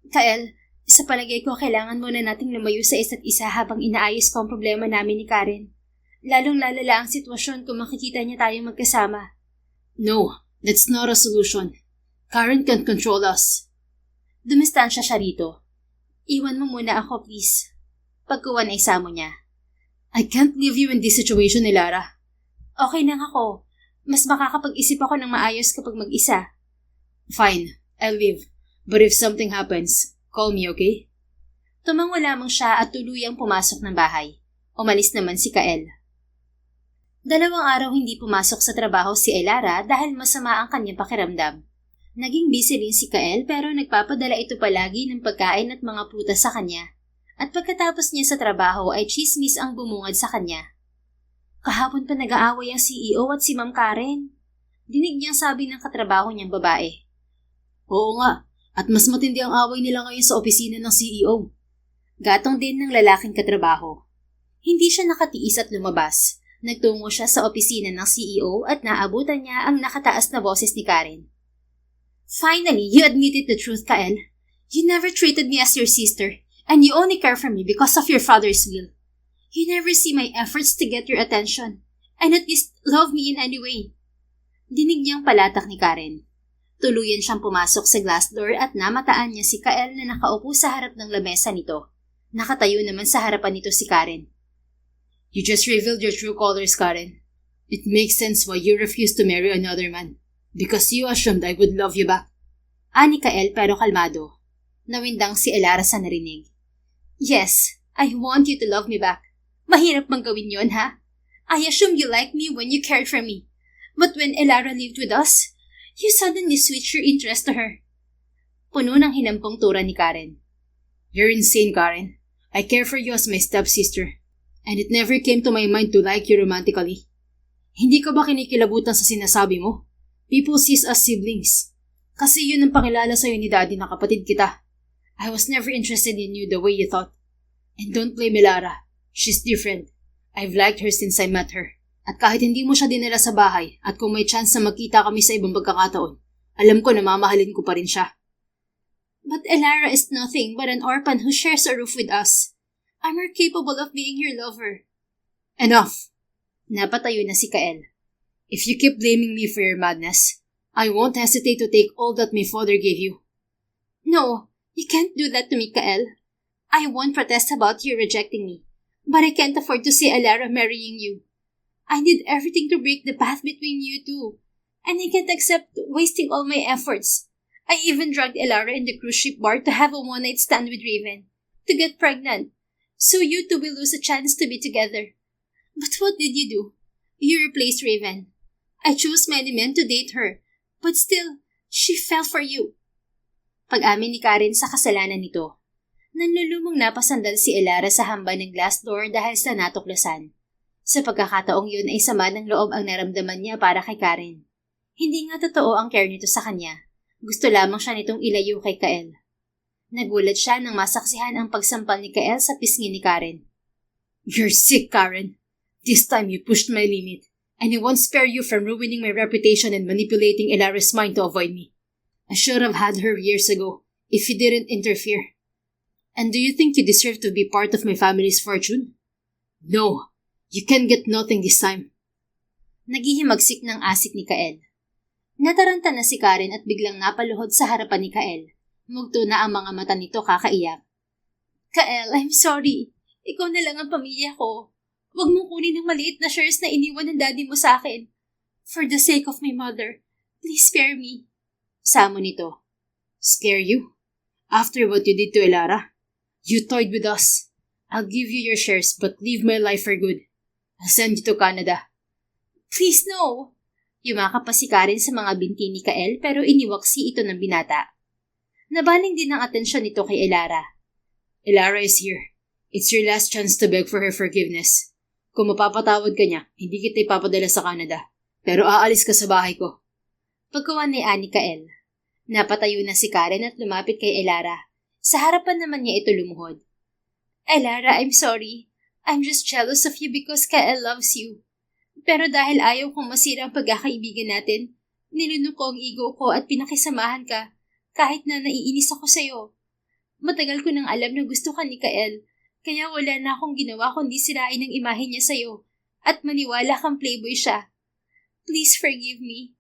Kael, sa palagay ko kailangan muna nating lumayo sa isa't isa habang inaayos ko ang problema namin ni Karen. Lalong lalala ang sitwasyon kung makikita niya tayong magkasama. No, that's not a solution. Karen can't control us. Dumistansya siya rito. Iwan mo muna ako, please. Pagkuwan ay samo niya. I can't leave you in this situation, Elara. Okay lang ako. Mas makakapag-isip ako ng maayos kapag mag-isa. Fine, I'll leave. But if something happens, call me, okay? Tumango lamang siya at tuluyang pumasok ng bahay. Umalis naman si Kael. 2 araw hindi pumasok sa trabaho si Elara dahil masama ang kanyang pakiramdam. Naging busy rin si Kael pero nagpapadala ito palagi ng pagkain at mga prutas sa kanya. At pagkatapos niya sa trabaho ay chismis ang bumungad sa kanya. Kahapon pa nag-aaway ang CEO at si Ma'am Karen. Dinig niyang sabi ng katrabaho niyang babae. Oo nga, at mas matindi ang away nila ngayon sa opisina ng CEO. Gatong din ng lalaking katrabaho. Hindi siya nakatiis at lumabas. Nagtungo siya sa opisina ng CEO at naabutan niya ang nakataas na boses ni Karen. Finally, you admitted the truth, Kael. You never treated me as your sister, and you only care for me because of your father's will. You never see my efforts to get your attention, and at least love me in any way. Dinig niyang palatak ni Karen. Tuluyan siyang pumasok sa glass door at namataan niya si Kael na nakaupo sa harap ng lamesa nito. Nakatayo naman sa harapan nito si Karen. You just revealed your true colors, Karen. It makes sense why you refused to marry another man. Because you assumed I would love you back. Ani Kael pero kalmado. Nawindang si Elara sa narinig. Yes, I want you to love me back. Mahirap bang gawin yon, ha? I assumed you liked me when you cared for me. But when Elara lived with us, you suddenly switched your interest to her. Puno ng hinampong tura ni Karen. You're insane, Karen. I care for you as my stepsister. And it never came to my mind to like you romantically. Hindi ka ba kinikilabutan sa sinasabi mo? People see us as siblings. Kasi yun ang pakilala sa'yo ni Daddy na kapatid kita. I was never interested in you the way you thought. And don't blame Elara. She's different. I've liked her since I met her. At kahit hindi mo siya dinala sa bahay at kung may chance na magkita kami sa ibang pagkakataon, alam ko na mamahalin ko pa rin siya. But Elara is nothing but an orphan who shares a roof with us. I'm more capable of being your lover. Enough! Napatayo na si Kael. If you keep blaming me for your madness, I won't hesitate to take all that my father gave you. No, you can't do that to me, Kael. I won't protest about you rejecting me, but I can't afford to see Elara marrying you. I did everything to break the path between you two, and I can't accept wasting all my efforts. I even dragged Elara in the cruise ship bar to have a one-night stand with Raven, to get pregnant, so you two will lose a chance to be together. But what did you do? You replaced Raven. I chose many men to date her, but still, she fell for you. Pag-amin ni Karen sa kasalanan nito. Nanlulumong napasandal si Elara sa hamba ng glass door dahil sa natuklasan. Sa pagkakataong yun ay sama ng loob ang naramdaman niya para kay Karen. Hindi nga totoo ang care nito sa kanya. Gusto lamang siya nitong ilayo kay Kael. Nagulat siya nang masaksihan ang pagsampal ni Kael sa pisngi ni Karen. You're sick, Karen. This time you pushed my limit. And I won't spare you from ruining my reputation and manipulating Elara's mind to avoid me. I should have had her years ago, if you didn't interfere. And do you think you deserve to be part of my family's fortune? No, you can get nothing this time. Naghihimagsik ng asik ni Kael. Nataranta na si Karen at biglang napaluhod sa harapan ni Kael. Mugto na ang mga mata nito kakaiyak. Kael, I'm sorry. Ikaw na lang ang pamilya ko. Huwag mong kunin ang maliit na shares na iniwan ng daddy mo sa akin. For the sake of my mother, please spare me. Samo nito. Spare you? After what you did to Elara? You toyed with us. I'll give you your shares but leave my life for good. I'll send you to Canada. Please no! Yumakap pa si Karen sa mga binti ni Kael pero iniwaksi ito ng binata. Nabaling din ang atensyon nito kay Elara. Elara is here. It's your last chance to beg for her forgiveness. Kung mapapatawad ka niya, hindi kita ipapadala sa Canada. Pero aalis ka sa bahay ko. Pagkawan ni Ani Kael. Napatayo na si Karen at lumapit kay Elara. Sa harapan naman niya ito lumuhod. Elara, I'm sorry. I'm just jealous of you because Kael loves you. Pero dahil ayaw kong masira ang pagkakaibigan natin, nilunok ko ang ego ko at pinakisamahan ka kahit na naiinis ako sa'yo. Matagal ko nang alam na gusto ka ni Kael. Kaya wala na akong ginawa kundi sirain ang imahe niya sa'yo at maniwala kang playboy siya. Please forgive me.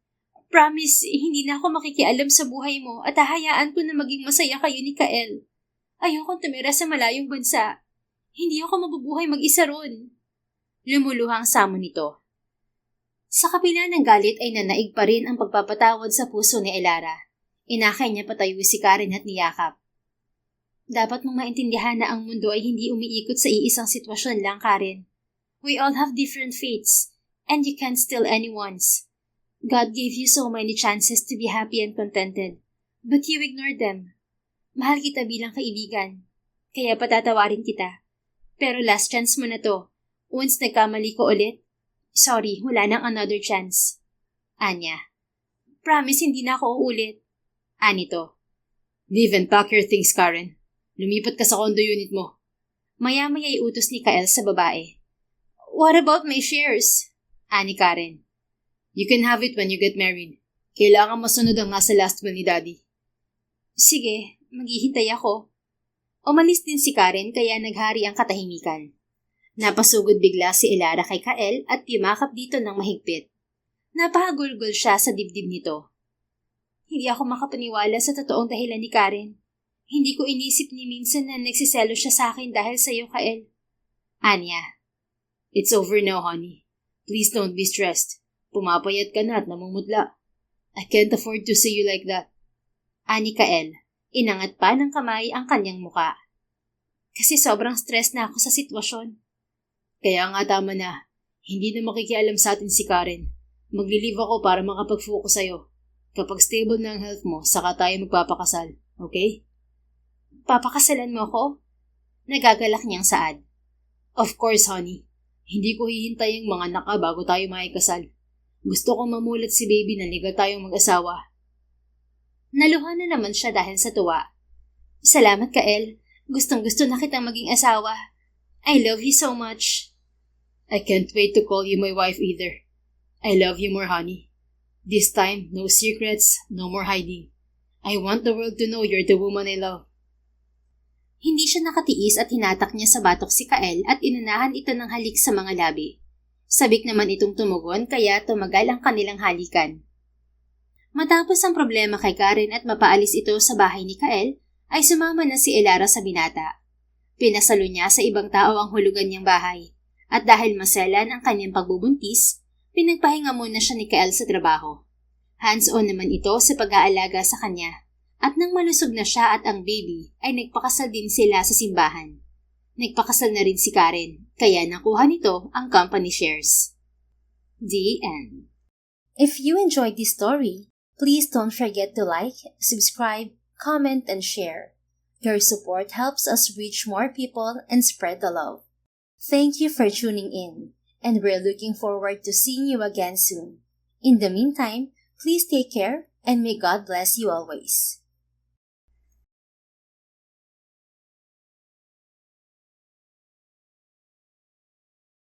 Promise, hindi na ako makikialam sa buhay mo at hahayaan ko na maging masaya kayo ni Kael. Ayokong tumira sa malayong bansa. Hindi ako mabubuhay mag-isa ron. Lumuluhang samo nito. Sa kabila ng galit ay nanaig pa rin ang pagpapatawad sa puso ni Elara. Inakay niya patayo si Karen at niyakap. Dapat mong maintindihan na ang mundo ay hindi umiikot sa iisang sitwasyon lang, Karen. We all have different fates, and you can't steal anyone's. God gave you so many chances to be happy and contented, but you ignored them. Mahal kita bilang kaibigan, kaya patatawarin kita. Pero last chance mo na to. Once nagkamali ko ulit, sorry, wala nang another chance. Anya. Promise hindi na ako uulit. Anito. Leave and pack your things, Karen. Lumipat ka sa condo unit mo. Maya-maya utos ni Kael sa babae. What about my shares? Ani Karen. You can have it when you get married. Kailangan masunod ang nasa last will ni Daddy. Sige, maghihintay ako. Umalis din si Karen kaya naghari ang katahimikan. Napasugod bigla si Elara kay Kael at yumakap dito ng mahigpit. Napahagulgol siya sa dibdib nito. Hindi ako makapaniwala sa totoong dahilan ni Karen. Hindi ko inisip ni minsan na nagsiselo siya sa akin dahil sa iyo, Kael. Anya. It's over now, honey. Please don't be stressed. Pumapayat ka na at namumutla. I can't afford to see you like that. Ani Kael. Inangat pa ng kamay ang kanyang muka. Kasi sobrang stress na ako sa sitwasyon. Kaya nga tama na. Hindi na makikialam sa atin si Karen. Magli-leave ako para makapag-focus sa'yo. Kapag stable na ang health mo, saka tayo magpapakasal. Okay? Papakasalan mo ko? Nagagalak niyang saad. Of course, honey. Hindi ko hihintayin mga anak ka bago tayo makikasal. Gusto kong mamulat si baby na legal tayong mag-asawa. Naluha na naman siya dahil sa tuwa. Salamat, Kael. Gustong-gusto na kitang maging asawa. I love you so much. I can't wait to call you my wife either. I love you more, honey. This time, no secrets, no more hiding. I want the world to know you're the woman I love. Hindi siya nakatiis at hinatak niya sa batok si Kael at inunahan ito ng halik sa mga labi. Sabik naman itong tumugon kaya tumagal ang kanilang halikan. Matapos ang problema kay Karen at mapaalis ito sa bahay ni Kael, ay sumama na si Elara sa binata. Pinasalo niya sa ibang tao ang hulugan niyang bahay, at dahil maselan ang kanyang pagbubuntis, pinagpahinga muna siya ni Kael sa trabaho. Hands-on naman ito sa pag-aalaga sa kanya. At nang malusog na siya at ang baby, ay nagpakasal din sila sa simbahan. Nagpakasal na rin si Karen, kaya nakuha nito ang company shares. The end. If you enjoyed this story, please don't forget to like, subscribe, comment, and share. Your support helps us reach more people and spread the love. Thank you for tuning in, and we're looking forward to seeing you again soon. In the meantime, please take care, and may God bless you always.